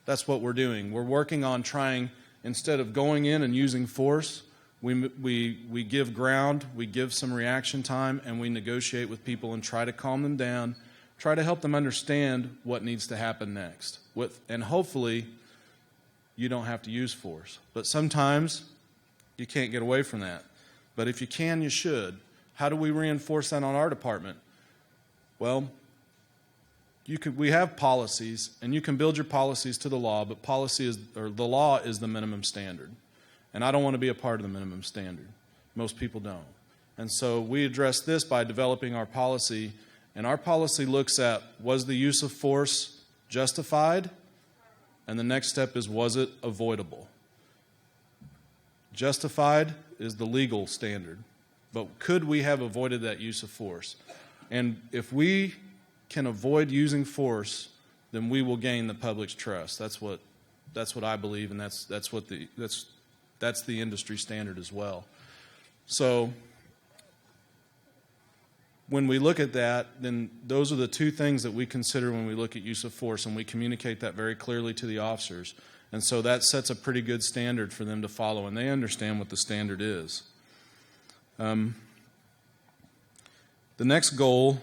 that's what we're doing. We're working on trying, instead of going in and using force, we give ground, we give some reaction time, and we negotiate with people and try to calm them down, try to help them understand what needs to happen next. And hopefully, you don't have to use force. But sometimes, you can't get away from that. But if you can, you should. How do we reinforce that on our department? Well, we have policies, and you can build your policies to the law, but the law is the minimum standard. And I don't want to be a part of the minimum standard. Most people don't. And so we address this by developing our policy, and our policy looks at, was the use of force justified? And the next step is, was it avoidable? Justified is the legal standard, but could we have avoided that use of force? And if we can avoid using force, then we will gain the public's trust. That's what I believe, and that's the industry standard as well. So when we look at that, then those are the two things that we consider when we look at use of force, and we communicate that very clearly to the officers. And so that sets a pretty good standard for them to follow, and they understand what the standard is. The next goal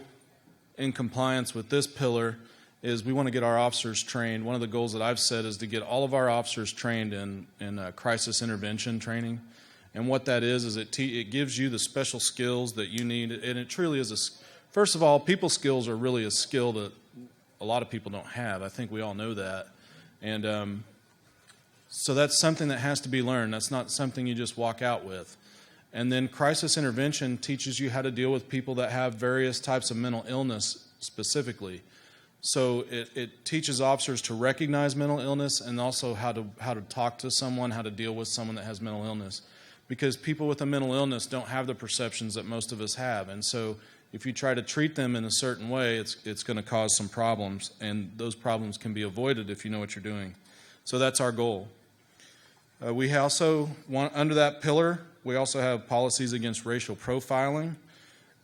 in compliance with this pillar is we want to get our officers trained. One of the goals that I've set is to get all of our officers trained in crisis intervention training. And what that is it gives you the special skills that you need. And it truly is first of all, people skills are really a skill that a lot of people don't have. I think we all know that. And so that's something that has to be learned. That's not something you just walk out with. And then crisis intervention teaches you how to deal with people that have various types of mental illness specifically. So it teaches officers to recognize mental illness, and also how to talk to someone, how to deal with someone that has mental illness. Because people with a mental illness don't have the perceptions that most of us have. And so if you try to treat them in a certain way, it's going to cause some problems. And those problems can be avoided if you know what you're doing. So that's our goal. We also want, under that pillar, we also have policies against racial profiling.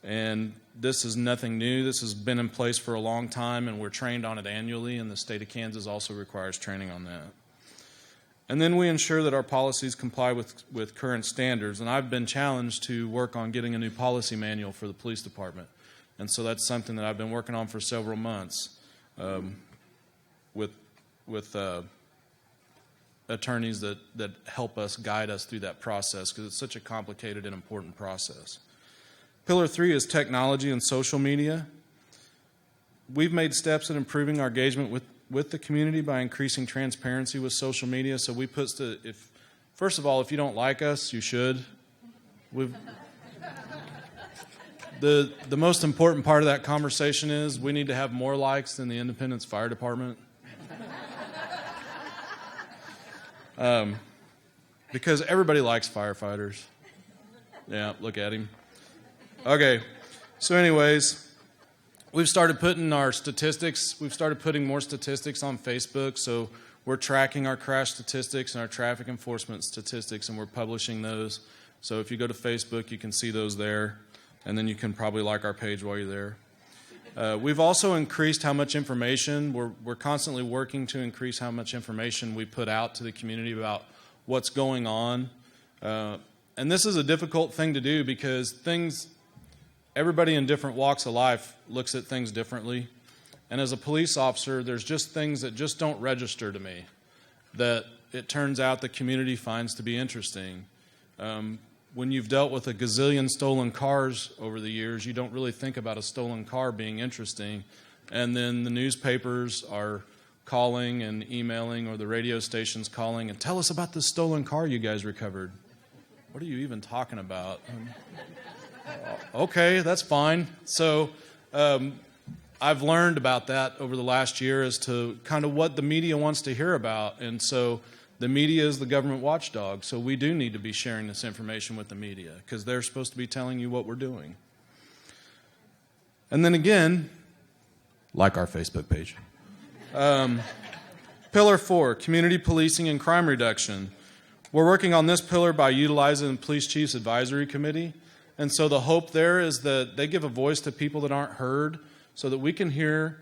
And this is nothing new. This has been in place for a long time, and we're trained on it annually, and the state of Kansas also requires training on that. And then we ensure that our policies comply with current standards. And I've been challenged to work on getting a new policy manual for the police department. And so that's something that I've been working on for several months with attorneys that help us, guide us through that process, because it's such a complicated and important process. Pillar 3 is technology and social media. We've made steps in improving our engagement with the community by increasing transparency with social media. So we put first of all, if you don't like us, you should. The most important part of that conversation is we need to have more likes than the Independence Fire Department. Because everybody likes firefighters. Yeah, look at him. Okay, so anyways, we've started putting our statistics, we've started putting more statistics on Facebook, so we're tracking our crash statistics and our traffic enforcement statistics, and we're publishing those. So if you go to Facebook, you can see those there, and then you can probably like our page while you're there. We've also increased how much information, we're constantly working to increase how much information we put out to the community about what's going on. And this is a difficult thing to do because everybody in different walks of life looks at things differently. And as a police officer, there's just things that just don't register to me that it turns out the community finds to be interesting. When you've dealt with a gazillion stolen cars over the years, you don't really think about a stolen car being interesting. And then the newspapers are calling and emailing, or the radio stations calling, and tell us about this stolen car you guys recovered. What are you even talking about? Okay, that's fine. So I've learned about that over the last year as to kind of what the media wants to hear about. And so the media is the government watchdog. So we do need to be sharing this information with the media because they're supposed to be telling you what we're doing. And then again, like our Facebook page. Pillar 4, community policing and crime reduction. We're working on this pillar by utilizing the Police Chiefs Advisory Committee. And so the hope there is that they give a voice to people that aren't heard so that we can hear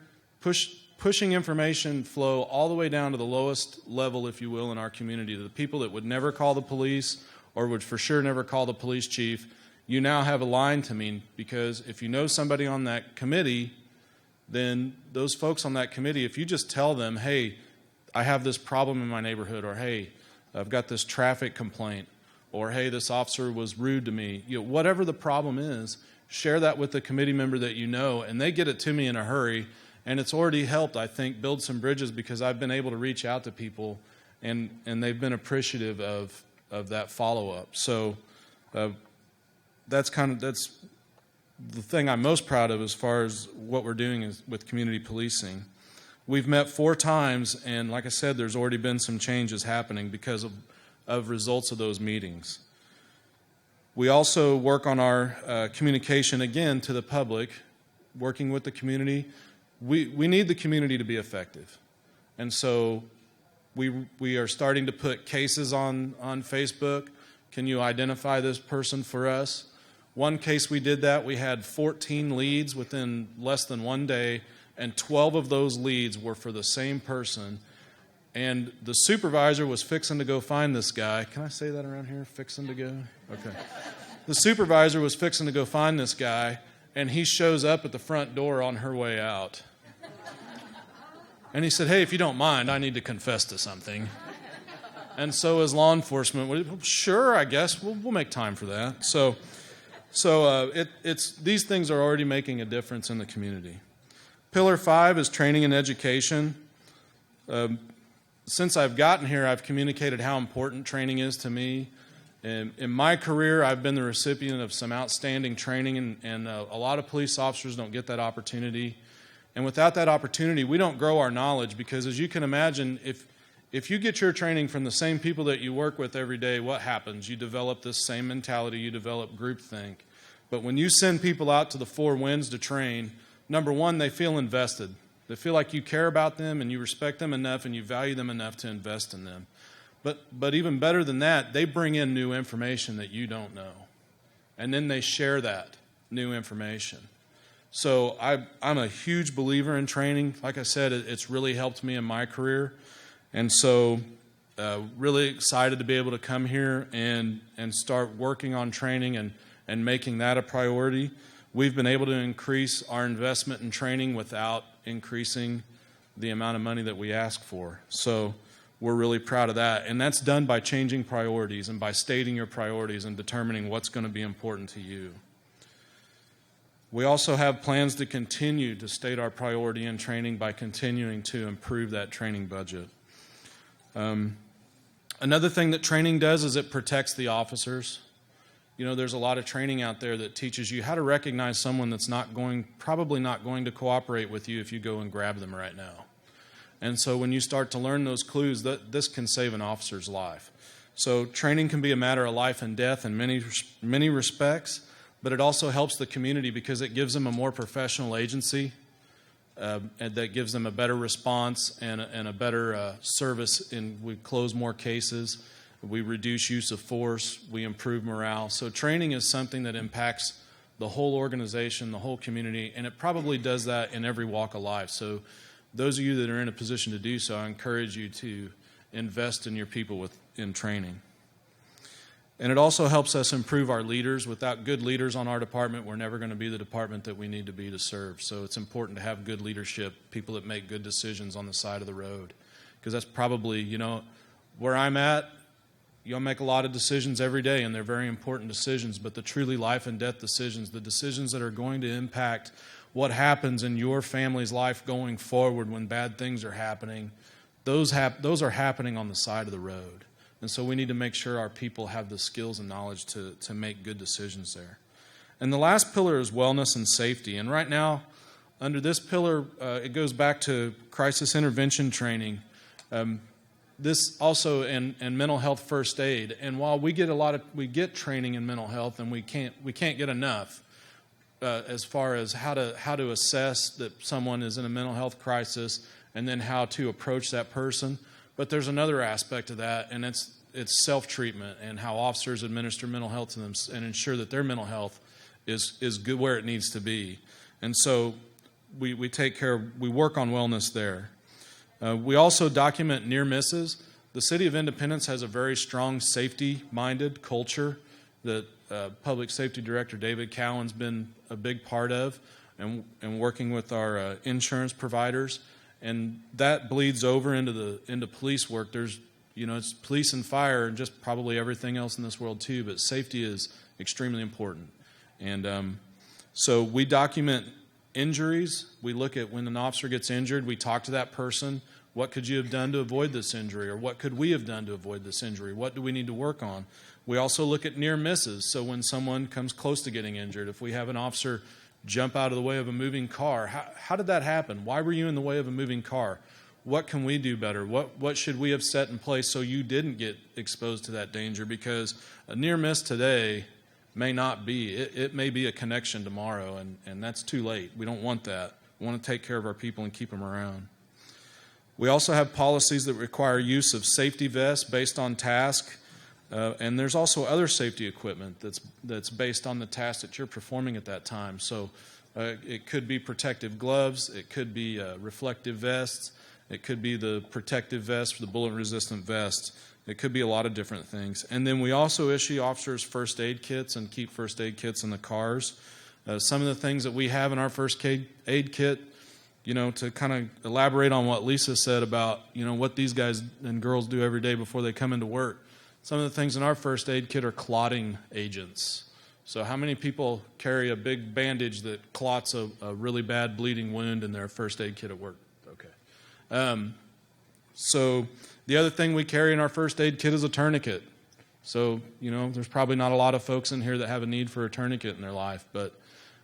pushing information flow all the way down to the lowest level, if you will, in our community, to the people that would never call the police or would for sure never call the police chief. You now have a line to me because if you know somebody on that committee, then those folks on that committee, if you just tell them, hey, I have this problem in my neighborhood, or hey, I've got this traffic complaint, or hey, this officer was rude to me, whatever the problem is, share that with the committee member that you know, and they get it to me in a hurry. And it's already helped, I think, build some bridges because I've been able to reach out to people, and they've been appreciative of that follow-up. So that's the thing I'm most proud of as far as what we're doing is with community policing. We've met 4 times, and like I said, there's already been some changes happening because of results of those meetings. We also work on our communication, again, to the public, working with the community. We need the community to be effective. And so we are starting to put cases on Facebook. Can you identify this person for us? One case we did that, we had 14 leads within less than 1 day, and 12 of those leads were for the same person. And the supervisor was fixing to go find this guy. Can I say that around here? Fixing to go? Okay. The supervisor was fixing to go find this guy, and he shows up at the front door on her way out. And he said, hey, if you don't mind, I need to confess to something. And so as law enforcement, sure, I guess, we'll make time for that. So these things are already making a difference in the community. Pillar 5 is training and education. Since I've gotten here, I've communicated how important training is to me. In my career, I've been the recipient of some outstanding training, and a lot of police officers don't get that opportunity. And without that opportunity, we don't grow our knowledge because, as you can imagine, if you get your training from the same people that you work with every day, what happens? You develop this same mentality, you develop groupthink. But when you send people out to the 4 winds to train, number one, they feel invested. They feel like you care about them and you respect them enough and you value them enough to invest in them. But even better than that, they bring in new information that you don't know. And then they share that new information. So I'm a huge believer in training. Like I said, it's really helped me in my career. And so really excited to be able to come here and start working on training and making that a priority. We've been able to increase our investment in training without increasing the amount of money that we ask for. So we're really proud of that. And that's done by changing priorities and by stating your priorities and determining what's going to be important to you. We also have plans to continue to state our priority in training by continuing to improve that training budget. Another thing that training does is it protects the officers. You know, there's a lot of training out there that teaches you how to recognize someone that's probably not going to cooperate with you if you go and grab them right now. And so when you start to learn those clues, this can save an officer's life. So training can be a matter of life and death in many respects, but it also helps the community because it gives them a more professional agency, and that gives them a better response and a better service. We close more cases. We reduce use of force, we improve morale. So training is something that impacts the whole organization, the whole community, and it probably does that in every walk of life. So those of you that are in a position to do so, I encourage you to invest in your people in training. And it also helps us improve our leaders. Without good leaders on our department, we're never going to be the department that we need to be to serve. So it's important to have good leadership, people that make good decisions on the side of the road. Because that's probably, where I'm at, you'll make a lot of decisions every day, and they're very important decisions, but the truly life and death decisions, the decisions that are going to impact what happens in your family's life going forward when bad things are happening, those are happening on the side of the road. And so we need to make sure our people have the skills and knowledge to make good decisions there. And the last pillar is wellness and safety. And right now, under this pillar, it goes back to crisis intervention training. This also in mental health first aid. And while we get training in mental health, and we can't get enough as far as how to assess that someone is in a mental health crisis, and then how to approach that person. But there's another aspect of that, and it's self-treatment and how officers administer mental health to them and ensure that their mental health is good where it needs to be. And so we work on wellness there. We also document near misses. The City of Independence has a very strong safety-minded culture that Public Safety Director David Cowan's been a big part of, and working with our insurance providers. And that bleeds over into police work. There's, it's police and fire and just probably everything else in this world too, but safety is extremely important. And so we document injuries. We look at when an officer gets injured, we talk to that person. What could you have done to avoid this injury? Or what could we have done to avoid this injury? What do we need to work on? We also look at near misses. So when someone comes close to getting injured, if we have an officer jump out of the way of a moving car, how did that happen? Why were you in the way of a moving car? What can we do better? What should we have set in place so you didn't get exposed to that danger? Because a near miss today may not be. It may be a connection tomorrow, and that's too late. We don't want that. We want to take care of our people and keep them around. We also have policies that require use of safety vests based on task, and there's also other safety equipment that's based on the task that you're performing at that time. So it could be protective gloves, it could be reflective vests, it could be the protective vest for the bullet-resistant vest. It could be a lot of different things. And then we also issue officers first aid kits and keep first aid kits in the cars. Some of the things that we have in our first aid kit, to kind of elaborate on what Lisa said about, what these guys and girls do every day before they come into work. Some of the things in our first aid kit are clotting agents. So how many people carry a big bandage that clots a really bad bleeding wound in their first aid kit at work? Okay. So the other thing we carry in our first aid kit is a tourniquet. So, there's probably not a lot of folks in here that have a need for a tourniquet in their life, but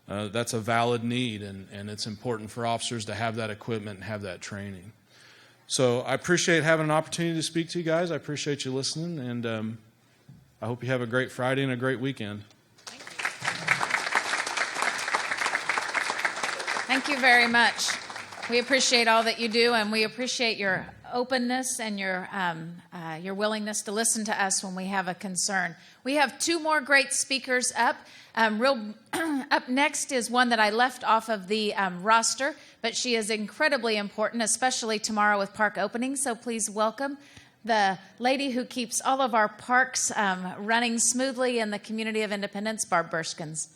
that's a valid need, and it's important for officers to have that equipment and have that training. So I appreciate having an opportunity to speak to you guys. I appreciate you listening, and I hope you have a great Friday and a great weekend. Thank you very much. We appreciate all that you do, and we appreciate your openness and your willingness to listen to us when we have a concern. We have two more great speakers up. Up next is one that I left off of the roster, but she is incredibly important, especially tomorrow with park openings. So please welcome the lady who keeps all of our parks running smoothly in the community of Independence, Barb Burskins.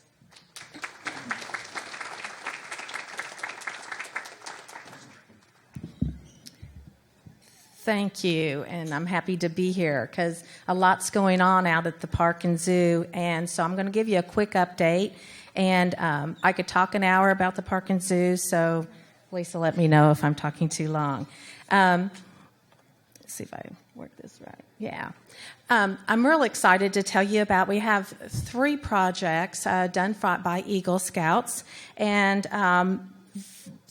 Thank you, and I'm happy to be here because a lot's going on out at the park and zoo, and so I'm going to give you a quick update, and I could talk an hour about the park and zoo, so Lisa, let me know if I'm talking too long. Let's see if I work this right. Yeah. I'm real excited to tell you about, we have 3 projects done by Eagle Scouts, and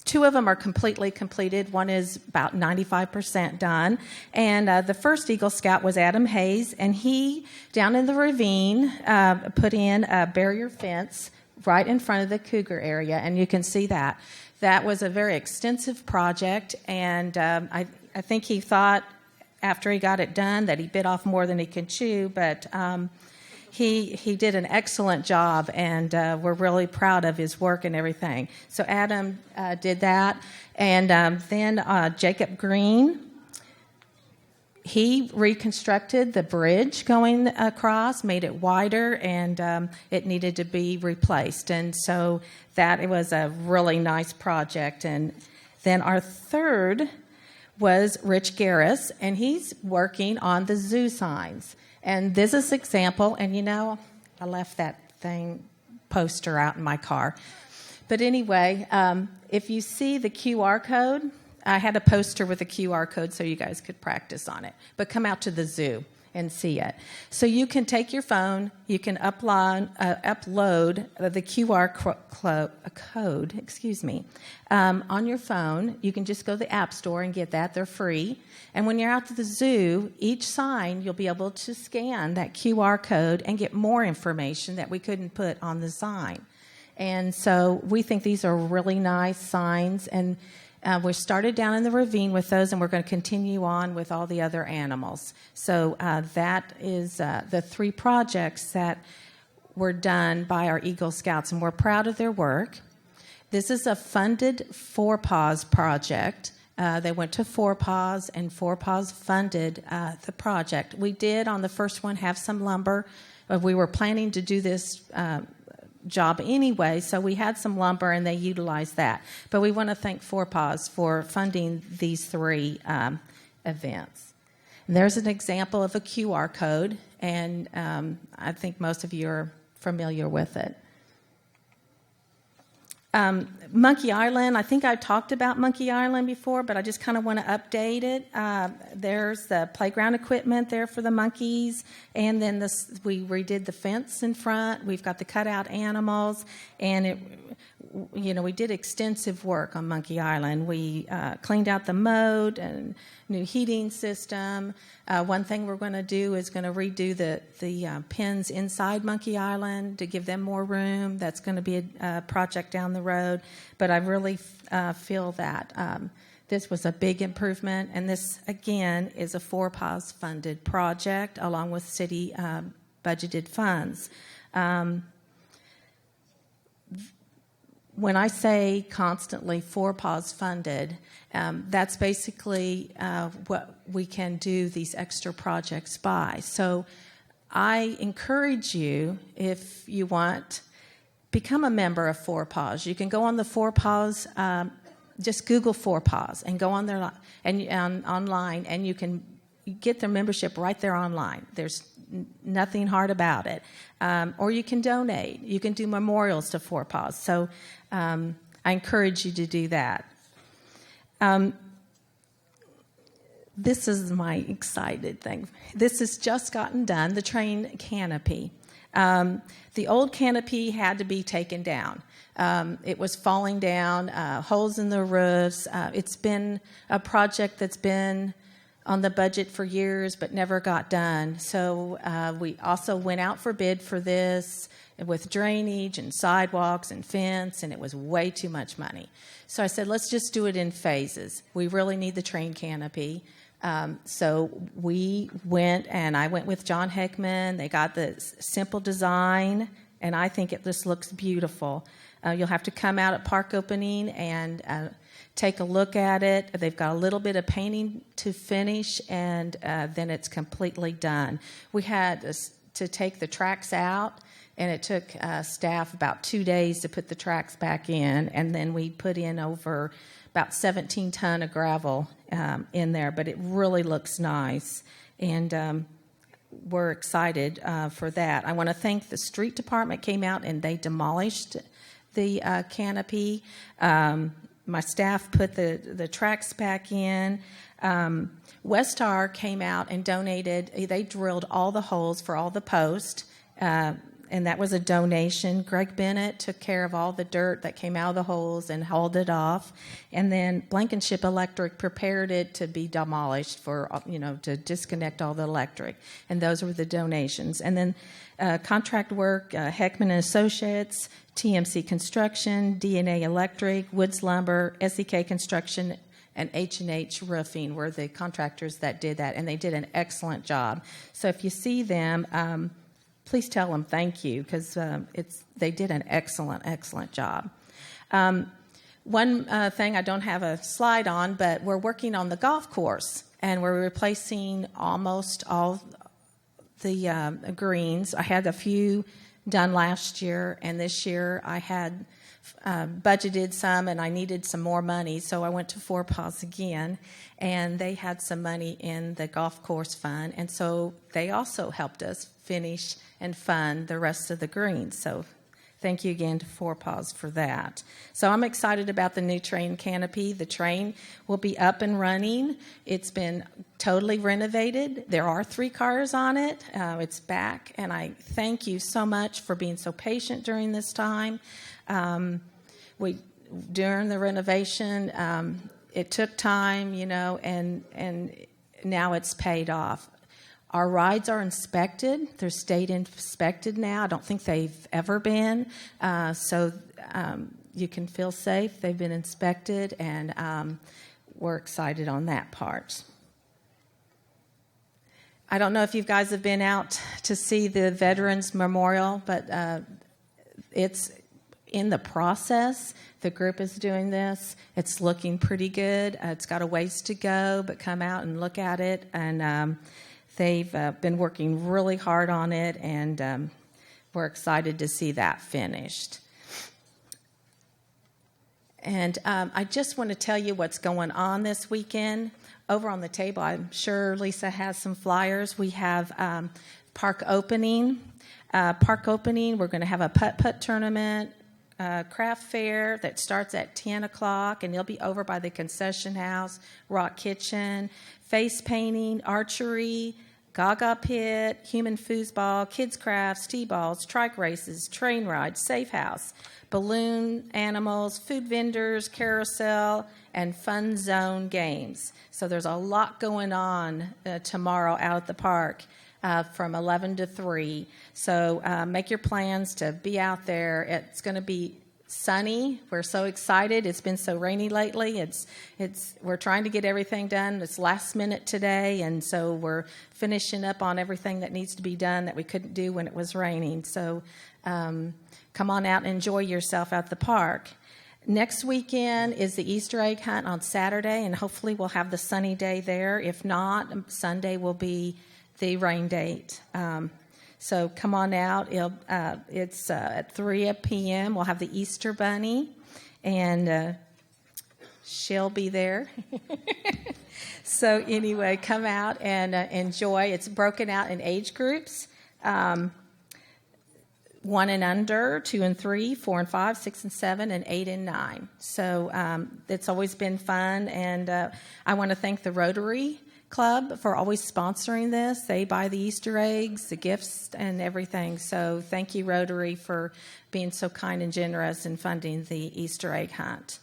2 of them are completely completed. One is about 95% done. And the first Eagle Scout was Adam Hayes, and he, down in the ravine, put in a barrier fence right in front of the cougar area, and you can see that. That was a very extensive project, and I think he thought after he got it done that he bit off more than he could chew, but he did an excellent job, and we're really proud of his work and everything. So Adam did that, and then Jacob Green, he reconstructed the bridge going across, made it wider, and it needed to be replaced. And so it was a really nice project. And then our third was Rich Garris, and he's working on the zoo signs. And this is an example, and I left that poster out in my car. But anyway, if you see the QR code, I had a poster with a QR code so you guys could practice on it. But come out to the zoo and see it. So you can take your phone, you can upload the QR code, on your phone. You can just go to the App Store and get that. They're free. And when you're out to the zoo, each sign you'll be able to scan that QR code and get more information that we couldn't put on the sign. And so we think these are really nice signs, and we started down in the ravine with those, and we're going to continue on with all the other animals. So that is the 3 projects that were done by our Eagle Scouts, and we're proud of their work. This is a funded 4 Paws project. They went to 4 Paws, and 4 Paws funded the project. We did, on the first one, have some lumber. We were planning to do this job anyway, so we had some lumber and they utilized that. But we want to thank 4 Paws for funding these 3 events. And there's an example of a QR code, and I think most of you are familiar with it. Monkey Island, I think I've talked about Monkey Island before, but I just kind of want to update it. There's the playground equipment there for the monkeys, and then we redid the fence in front. We've got the cutout animals, and we did extensive work on Monkey Island. We cleaned out the moat and new heating system. One thing we're going to do is going to redo the pens inside Monkey Island to give them more room. That's going to be a project down the road. But I really feel that this was a big improvement. And this, again, is a 4 Paws funded project along with city budgeted funds. When I say constantly 4 Paws funded, that's basically what we can do these extra projects by. So I encourage you, if you want, become a member of 4 Paws. You can go on the 4 Paws, just Google 4 Paws and go on there and online, and you can get their membership right there online. There's nothing hard about it. Or you can donate. You can do memorials to 4 Paws. So I encourage you to do that. This is my excited thing. This has just gotten done, the train canopy. The old canopy had to be taken down. It was falling down, holes in the roofs. It's been a project that's been on the budget for years but never got done. So we also went out for bid for this with drainage and sidewalks and fence, and it was way too much money. So I said, let's just do it in phases. We really need the train canopy. So we went, and I went with John Heckman. They got the simple design, and I think it just looks beautiful. You'll have to come out at park opening and take a look at it. They've got a little bit of painting to finish, and then it's completely done. We had to take the tracks out, and it took staff about 2 days to put the tracks back in, and then we put in over about 17 ton of gravel in there, but it really looks nice, and we're excited for that. I want to thank the street department. Came out and they demolished the canopy. My staff put the tracks back in. Westar came out and donated. They drilled all the holes for all the posts, and that was a donation. Greg Bennett took care of all the dirt that came out of the holes and hauled it off. And then Blankenship Electric prepared it to be demolished for, to disconnect all the electric. And those were the donations. And then contract work, Heckman & Associates, TMC Construction, DNA Electric, Woods Lumber, SEK Construction, and H&H Roofing were the contractors that did that, and they did an excellent job. So if you see them, please tell them thank you, because they did an excellent job. One thing I don't have a slide on, but we're working on the golf course, and we're replacing almost all the greens. I had a few done last year, and this year I had budgeted some, and I needed some more money, so I went to 4 Paws again, and they had some money in the golf course fund, and so they also helped us finish and fund the rest of the greens. So thank you again to Four Paws for that. So I'm excited about the new train canopy. The train will be up and running. It's been totally renovated. There are 3 cars on it. It's back, and I thank you so much for being so patient during this time. During the renovation, it took time, and now it's paid off. Our rides are inspected. They're state inspected now. I don't think they've ever been. So you can feel safe. They've been inspected, and we're excited on that part. I don't know if you guys have been out to see the Veterans Memorial, but it's in the process. The group is doing this. It's looking pretty good. It's got a ways to go, but come out and look at it. And they've been working really hard on it, and we're excited to see that finished. And I just want to tell you what's going on this weekend. Over on the table, I'm sure Lisa has some flyers. We have park opening. We're going to have a putt-putt tournament, craft fair that starts at 10 o'clock, and it'll be over by the concession house, Rock Kitchen, face painting, archery, gaga pit, human foosball, kids crafts, t-balls, trike races, train rides, safe house, balloon animals, food vendors, carousel, and fun zone games. So there's a lot going on tomorrow out at the park from 11 to 3. So make your plans to be out there. It's going to be sunny. We're so excited. It's been so rainy lately. We're trying to get everything done. It's last minute today, and so we're finishing up on everything that needs to be done that we couldn't do when it was raining. So come on out and enjoy yourself at the park. Next weekend is the Easter egg hunt on Saturday, and hopefully we'll have the sunny day there. If not, Sunday will be the rain date. So come on out. It's at 3 p.m. We'll have the Easter Bunny, and she'll be there. So anyway, come out and enjoy. It's broken out in age groups. 1 and under, 2 and 3, 4 and 5, 6 and 7, and 8 and 9. So it's always been fun, and I want to thank the Rotary Club for always sponsoring this. They buy the Easter eggs, the gifts, and everything. So thank you, Rotary, for being so kind and generous in funding the Easter egg hunt.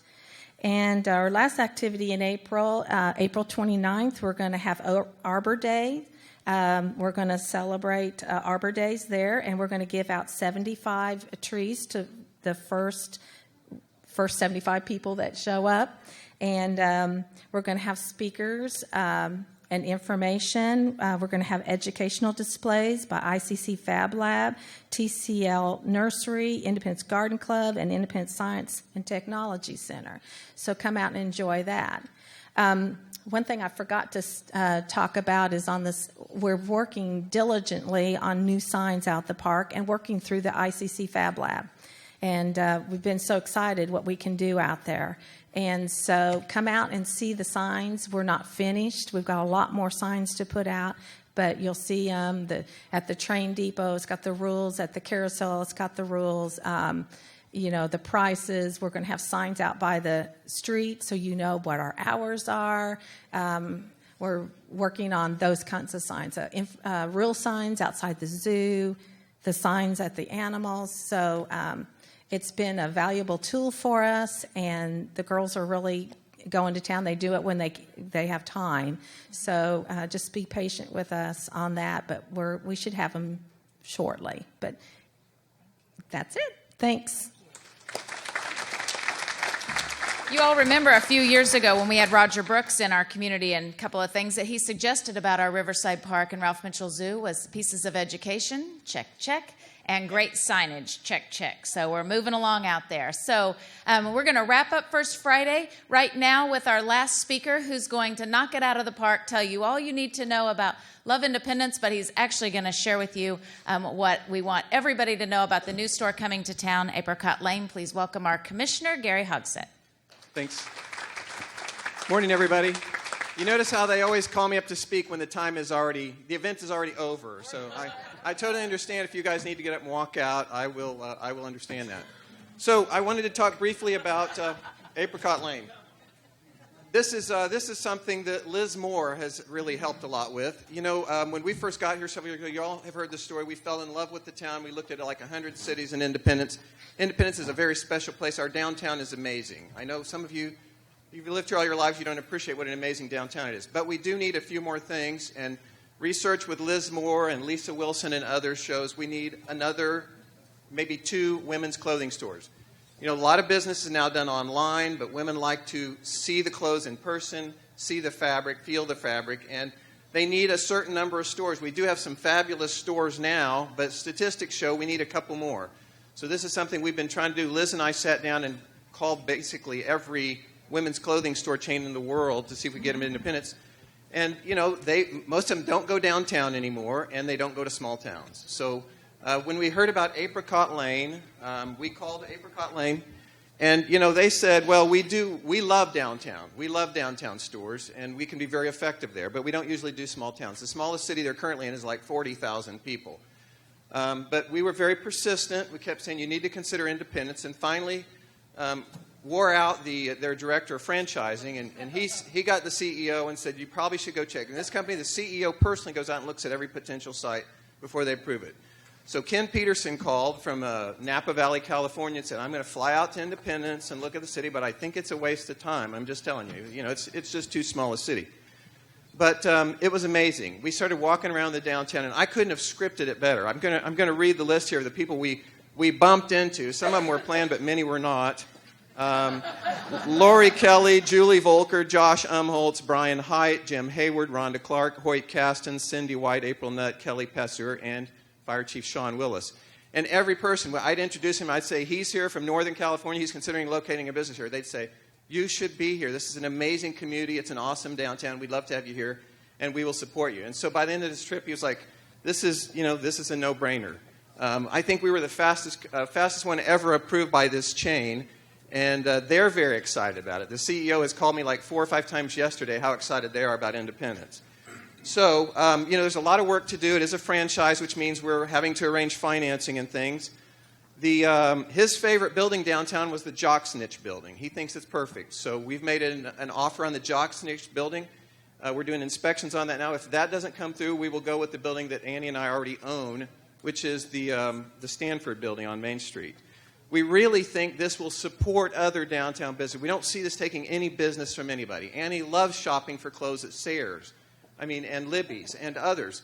And our last activity in April, April 29th, we're going to have Arbor Day. We're going to celebrate Arbor Days there, and we're going to give out 75 trees to the first 75 people that show up. And we're going to have speakers and information. We're going to have educational displays by ICC Fab Lab, TCL Nursery, Independence Garden Club, and Independence Science and Technology Center. So come out and enjoy that. One thing I forgot to talk about is on this, we're working diligently on new signs out the park and working through the ICC Fab Lab. And we've been so excited what we can do out there. And so come out and see the signs. We're not finished. We've got a lot more signs to put out, but you'll see at the train depot, it's got the rules. At the carousel, it's got the rules. The prices. We're going to have signs out by the street so you know what our hours are. We're working on those kinds of signs, real signs outside the zoo, the signs at the animals. So it's been a valuable tool for us, and the girls are really going to town. They do it when they have time. So just be patient with us on that, but we should have them shortly. But that's it. Thanks. You all remember a few years ago when we had Roger Brooks in our community, and a couple of things that he suggested about our Riverside Park and Ralph Mitchell Zoo was pieces of education, check, check, and great signage, check, check. So we're moving along out there. So we're going to wrap up First Friday right now with our last speaker, who's going to knock it out of the park, tell you all you need to know about Love Independence, but he's actually going to share with you what we want everybody to know about the new store coming to town, Apricot Lane. Please welcome our commissioner, Gary Hogsett. Thanks. Morning, everybody. You notice how they always call me up to speak when the event is already over. So I totally understand if you guys need to get up and walk out. I will understand that. So I wanted to talk briefly about Apricot Lane. This is something that Liz Moore has really helped a lot with. You know, when we first got here several years ago, you all have heard the story. We fell in love with the town. We looked at like 100 cities in Independence. Independence is a very special place. Our downtown is amazing. I know some of you, if you've lived here all your lives, you don't appreciate what an amazing downtown it is. But we do need a few more things. And research with Liz Moore and Lisa Wilson and others shows we need another, maybe 2 women's clothing stores. You know, a lot of business is now done online, but women like to see the clothes in person, see the fabric, feel the fabric, and they need a certain number of stores. We do have some fabulous stores now, but statistics show we need a couple more. So this is something we've been trying to do. Liz and I sat down and called basically every women's clothing store chain in the world to see if we could get them in Independence. And, you know, most of them don't go downtown anymore, and they don't go to small towns. So when we heard about Apricot Lane, we called Apricot Lane, and, you know, they said, well, we love downtown. We love downtown stores, and we can be very effective there, but we don't usually do small towns. The smallest city they're currently in is like 40,000 people. But we were very persistent. We kept saying, you need to consider Independence, and finally wore out their director of franchising, and he got the CEO and said, you probably should go check. In this company, the CEO personally goes out and looks at every potential site before they approve it. So Ken Peterson called from Napa Valley, California, and said, I'm going to fly out to Independence and look at the city, but I think it's a waste of time. I'm just telling you. You know, it's just too small a city. But it was amazing. We started walking around the downtown, and I couldn't have scripted it better. I'm going to read the list here of the people we bumped into. Some of them were planned, but many were not. Lori Kelly, Julie Volker, Josh Umholtz, Brian Haidt, Jim Hayward, Rhonda Clark, Hoyt Caston, Cindy White, April Nutt, Kelly Passeur, and Fire Chief Sean Willis. And every person, I'd introduce him, I'd say, he's here from Northern California, he's considering locating a business here. They'd say, you should be here. This is an amazing community, it's an awesome downtown, we'd love to have you here, and we will support you. And so by the end of this trip, he was like, this is a no-brainer. I think we were the fastest one ever approved by this chain, and they're very excited about it. The CEO has called me like 4 or 5 times yesterday how excited they are about Independence. So, there's a lot of work to do. It is a franchise, which means we're having to arrange financing and things. His favorite building downtown was the Jocksnitch building. He thinks it's perfect. So we've made an offer on the Jocksnitch building. We're doing inspections on that now. If that doesn't come through, we will go with the building that Annie and I already own, which is the Stanford building on Main Street. We really think this will support other downtown business. We don't see this taking any business from anybody. Annie loves shopping for clothes at Sayers. And Libby's and others.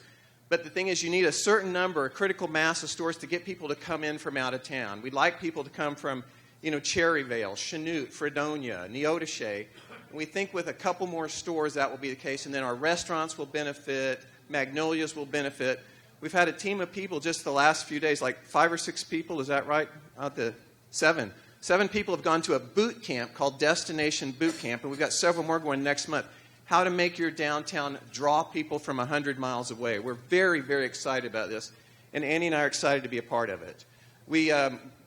But the thing is, you need a certain number, a critical mass of stores to get people to come in from out of town. We'd like people to come from, Cherryvale, Chanute, Fredonia, Neodesha. And we think with a couple more stores that will be the case. And then our restaurants will benefit, Magnolias will benefit. We've had a team of people just the last few days, like 5 or 6 people, is that right? Out to 7. 7 people have gone to a boot camp called Destination Boot Camp, and we've got several more going next month. How to make your downtown draw people from 100 miles away. We're very, very excited about this, and Annie and I are excited to be a part of it.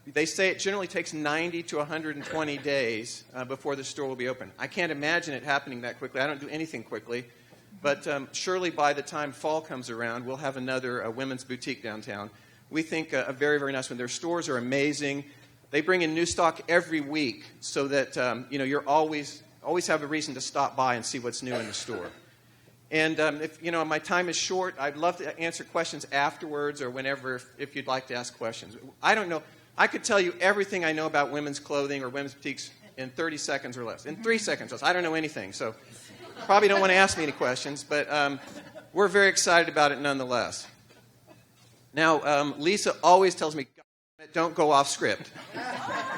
They say it generally takes 90 to 120 days before the store will be open. I can't imagine it happening that quickly. I don't do anything quickly, but surely by the time fall comes around, we'll have another women's boutique downtown. We think a very, very nice one. Their stores are amazing. They bring in new stock every week so that you're always have a reason to stop by and see what's new in the store. And if my time is short, I'd love to answer questions afterwards or whenever if you'd like to ask questions. I don't know. I could tell you everything I know about women's clothing or women's boutiques in 30 seconds or less. In 3 seconds or less. I don't know anything, so probably don't want to ask me any questions, but we're very excited about it nonetheless. Now, Lisa always tells me, don't go off script.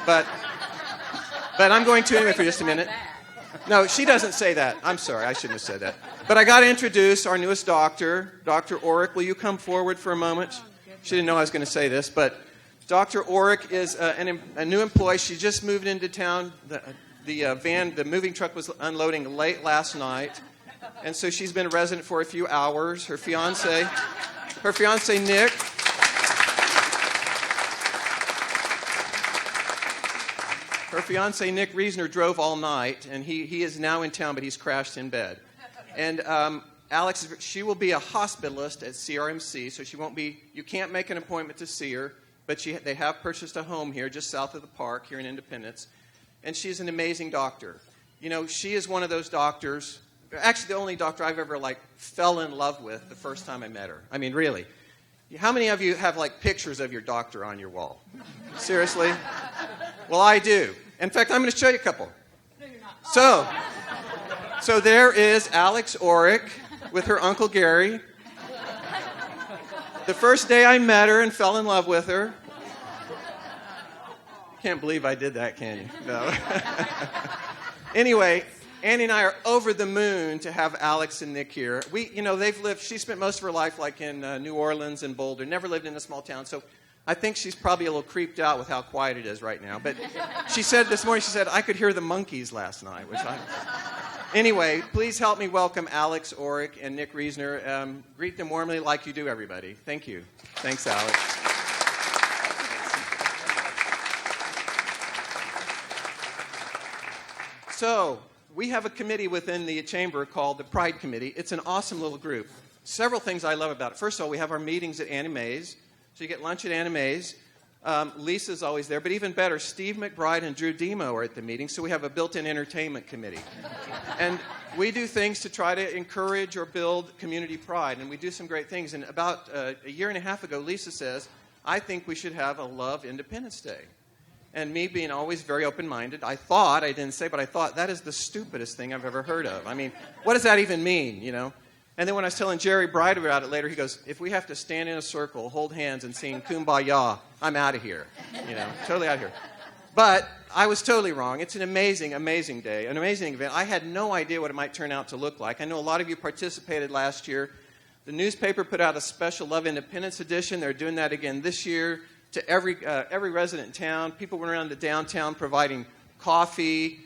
But I'm going to anyway for just a minute. No, she doesn't say that. I'm sorry, I shouldn't have said that. But I got to introduce our newest doctor, Dr. Orrick. Will you come forward for a moment? She didn't know I was going to say this, but Dr. Orrick is a new employee. She just moved into town. The moving truck was unloading late last night, and so she's been a resident for a few hours. Her fiance Nick. Her fiance, Nick Reisner, drove all night, and he is now in town, but he's crashed in bed. And Alex, she will be a hospitalist at CRMC, so she won't be, you can't make an appointment to see her, but they have purchased a home here just south of the park here in Independence, and she's an amazing doctor. You know, she is one of those doctors, actually the only doctor I've ever, fell in love with the first time I met her. I mean, really. How many of you have, pictures of your doctor on your wall? Seriously? Well, I do. In fact, I'm going to show you a couple. No, you're not. So there is Alex Orick with her Uncle Gary. The first day I met her and fell in love with her. Can't believe I did that, can you? No. Anyway, Annie and I are over the moon to have Alex and Nick here. She spent most of her life in New Orleans and Boulder, never lived in a small town, so I think she's probably a little creeped out with how quiet it is right now. But she said this morning, I could hear the monkeys last night, Anyway, please help me welcome Alex Orick and Nick Reisner. Greet them warmly like you do, everybody. Thank you. Thanks, Alex. So, we have a committee within the Chamber called the Pride Committee. It's an awesome little group. Several things I love about it. First of all, we have our meetings at Annie Mae's. So you get lunch at Annie Mae's. Lisa's always there. But even better, Steve McBride and Drew Demo are at the meeting. So we have a built-in entertainment committee. And we do things to try to encourage or build community pride. And we do some great things. And about a year and a half ago, Lisa says, I think we should have a Love Independence Day. And me being always very open-minded, I thought that is the stupidest thing I've ever heard of. I mean, what does that even mean, you know? And then when I was telling Jerry Bright about it later, he goes, if we have to stand in a circle, hold hands, and sing Kumbaya, I'm out of here. You know, totally out of here. But I was totally wrong. It's an amazing, amazing day, an amazing event. I had no idea what it might turn out to look like. I know a lot of you participated last year. The newspaper put out a special Love Independence edition. They're doing that again this year to every resident in town. People went around the downtown providing coffee,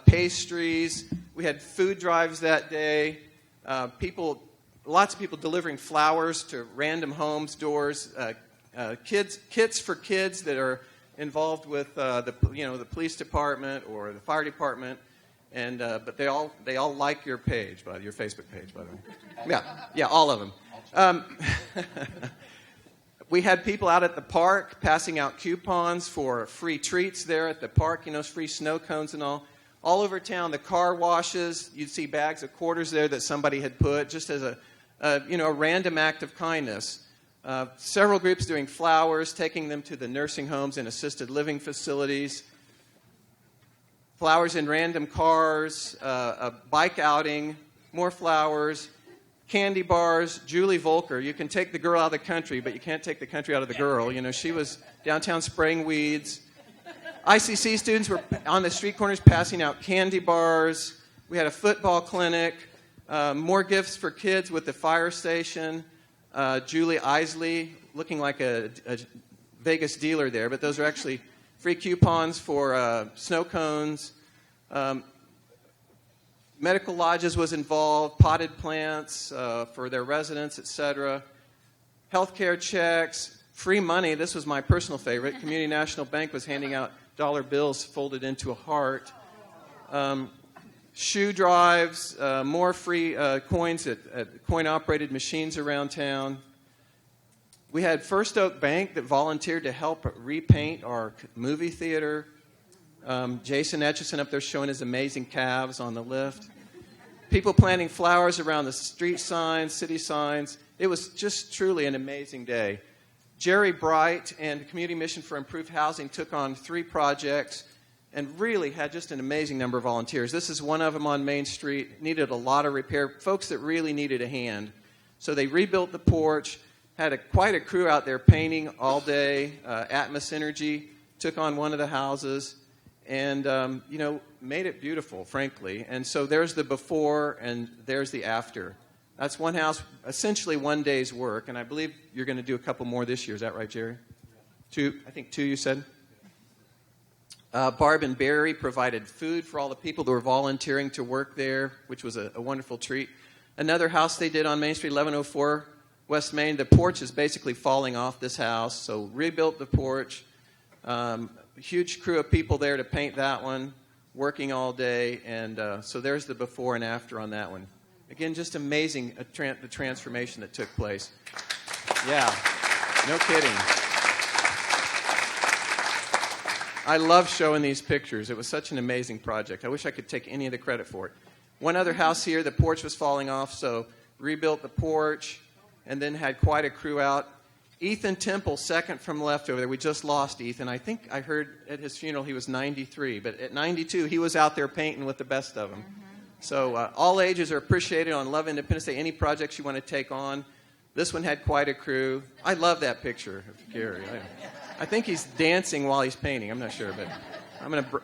pastries. We had food drives that day. Lots of people delivering flowers to random homes, doors. Kits for kids that are involved with the police department or the fire department, and but they all like your page, your Facebook page, by the way. Yeah, all of them. We had people out at the park passing out coupons for free treats there at the park, free snow cones and all. All over town, the car washes, you'd see bags of quarters there that somebody had put just as a random act of kindness. Several groups doing flowers, taking them to the nursing homes and assisted living facilities. Flowers in random cars, a bike outing, more flowers, candy bars. Julie Volker, you can take the girl out of the country, but you can't take the country out of the girl. She was downtown spraying weeds. ICC students were on the street corners passing out candy bars. We had a football clinic, more gifts for kids with the fire station. Julie Isley, looking like a Vegas dealer there, but those are actually free coupons for snow cones. Medical lodges was involved, potted plants for their residents, etc. Healthcare checks, free money. This was my personal favorite. Community National Bank was handing out dollar bills folded into a heart. Shoe drives, more free coins at coin-operated machines around town. We had First Oak Bank that volunteered to help repaint our movie theater. Jason Etchison up there showing his amazing calves on the lift. People planting flowers around the street signs, city signs. It was just truly an amazing day. Jerry Bright and the Community Mission for Improved Housing took on 3 projects and really had just an amazing number of volunteers. This is one of them on Main Street. Needed a lot of repair. Folks that really needed a hand. So they rebuilt the porch, had quite a crew out there painting all day. Atmos Energy took on one of the houses and, made it beautiful, frankly. And so there's the before and there's the after. That's one house, essentially one day's work, and I believe you're going to do a couple more this year. Is that right, Jerry? 2, I think 2 you said? Barb and Barry provided food for all the people that were volunteering to work there, which was a wonderful treat. Another house they did on Main Street, 1104 West Main, the porch is basically falling off this house, so rebuilt the porch. A huge crew of people there to paint that one, working all day, and so there's the before and after on that one. Again, just amazing the transformation that took place. Yeah, no kidding. I love showing these pictures. It was such an amazing project. I wish I could take any of the credit for it. One other house here, the porch was falling off, so rebuilt the porch and then had quite a crew out. Ethan Temple, second from left over there. We just lost Ethan. I think I heard at his funeral he was 93, but at 92 he was out there painting with the best of them. So all ages are appreciated on Love Independence Day. Any projects you want to take on. This one had quite a crew. I love that picture of Gary. I think he's dancing while he's painting. I'm not sure, but I'm going to...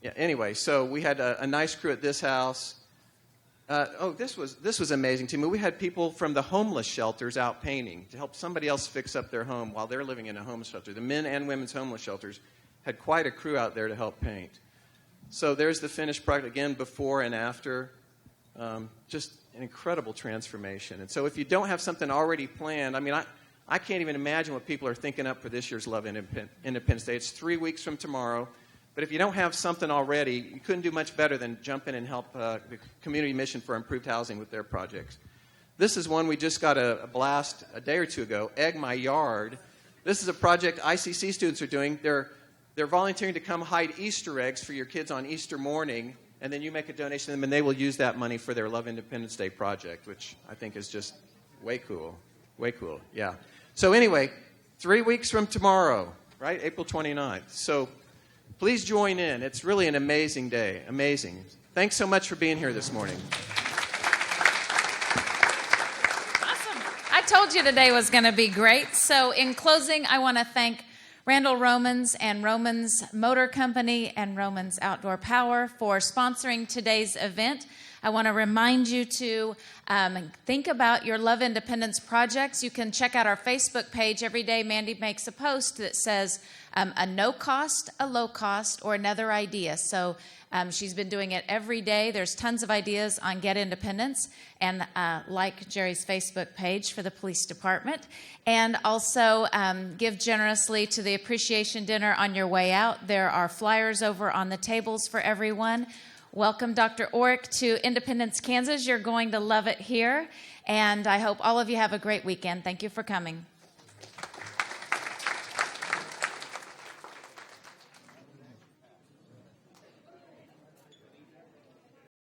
Yeah, anyway, so we had a nice crew at this house. This was amazing to me. We had people from the homeless shelters out painting to help somebody else fix up their home while they're living in a homeless shelter. The men and women's homeless shelters had quite a crew out there to help paint. So there's the finished product, again, before and after. Just an incredible transformation. And so if you don't have something already planned, I mean, I can't even imagine what people are thinking up for this year's Love Independence Day. It's 3 weeks from tomorrow. But if you don't have something already, you couldn't do much better than jump in and help the Community Mission for Improved Housing with their projects. This is one we just got a blast a day or two ago, Egg My Yard. This is a project ICC students are doing. They're volunteering to come hide Easter eggs for your kids on Easter morning, and then you make a donation to them, and they will use that money for their Love Independence Day project, which I think is just way cool. Way cool, yeah. So anyway, 3 weeks from tomorrow, right, April 29th. So please join in. It's really an amazing day. Amazing. Thanks so much for being here this morning. Awesome. I told you today was going to be great. So in closing, I want to thank Randall Romans and Romans Motor Company and Romans Outdoor Power for sponsoring today's event. I want to remind you to think about your Love Independence projects. You can check out our Facebook page. Every day Mandy makes a post that says a no cost, a low cost, or another idea. So she's been doing it every day. There's tons of ideas on Get Independence, and like Jerry's Facebook page for the police department. And also give generously to the appreciation dinner on your way out. There are flyers over on the tables for everyone. Welcome, Dr. Orrick, to Independence, Kansas. You're going to love it here. And I hope all of you have a great weekend. Thank you for coming.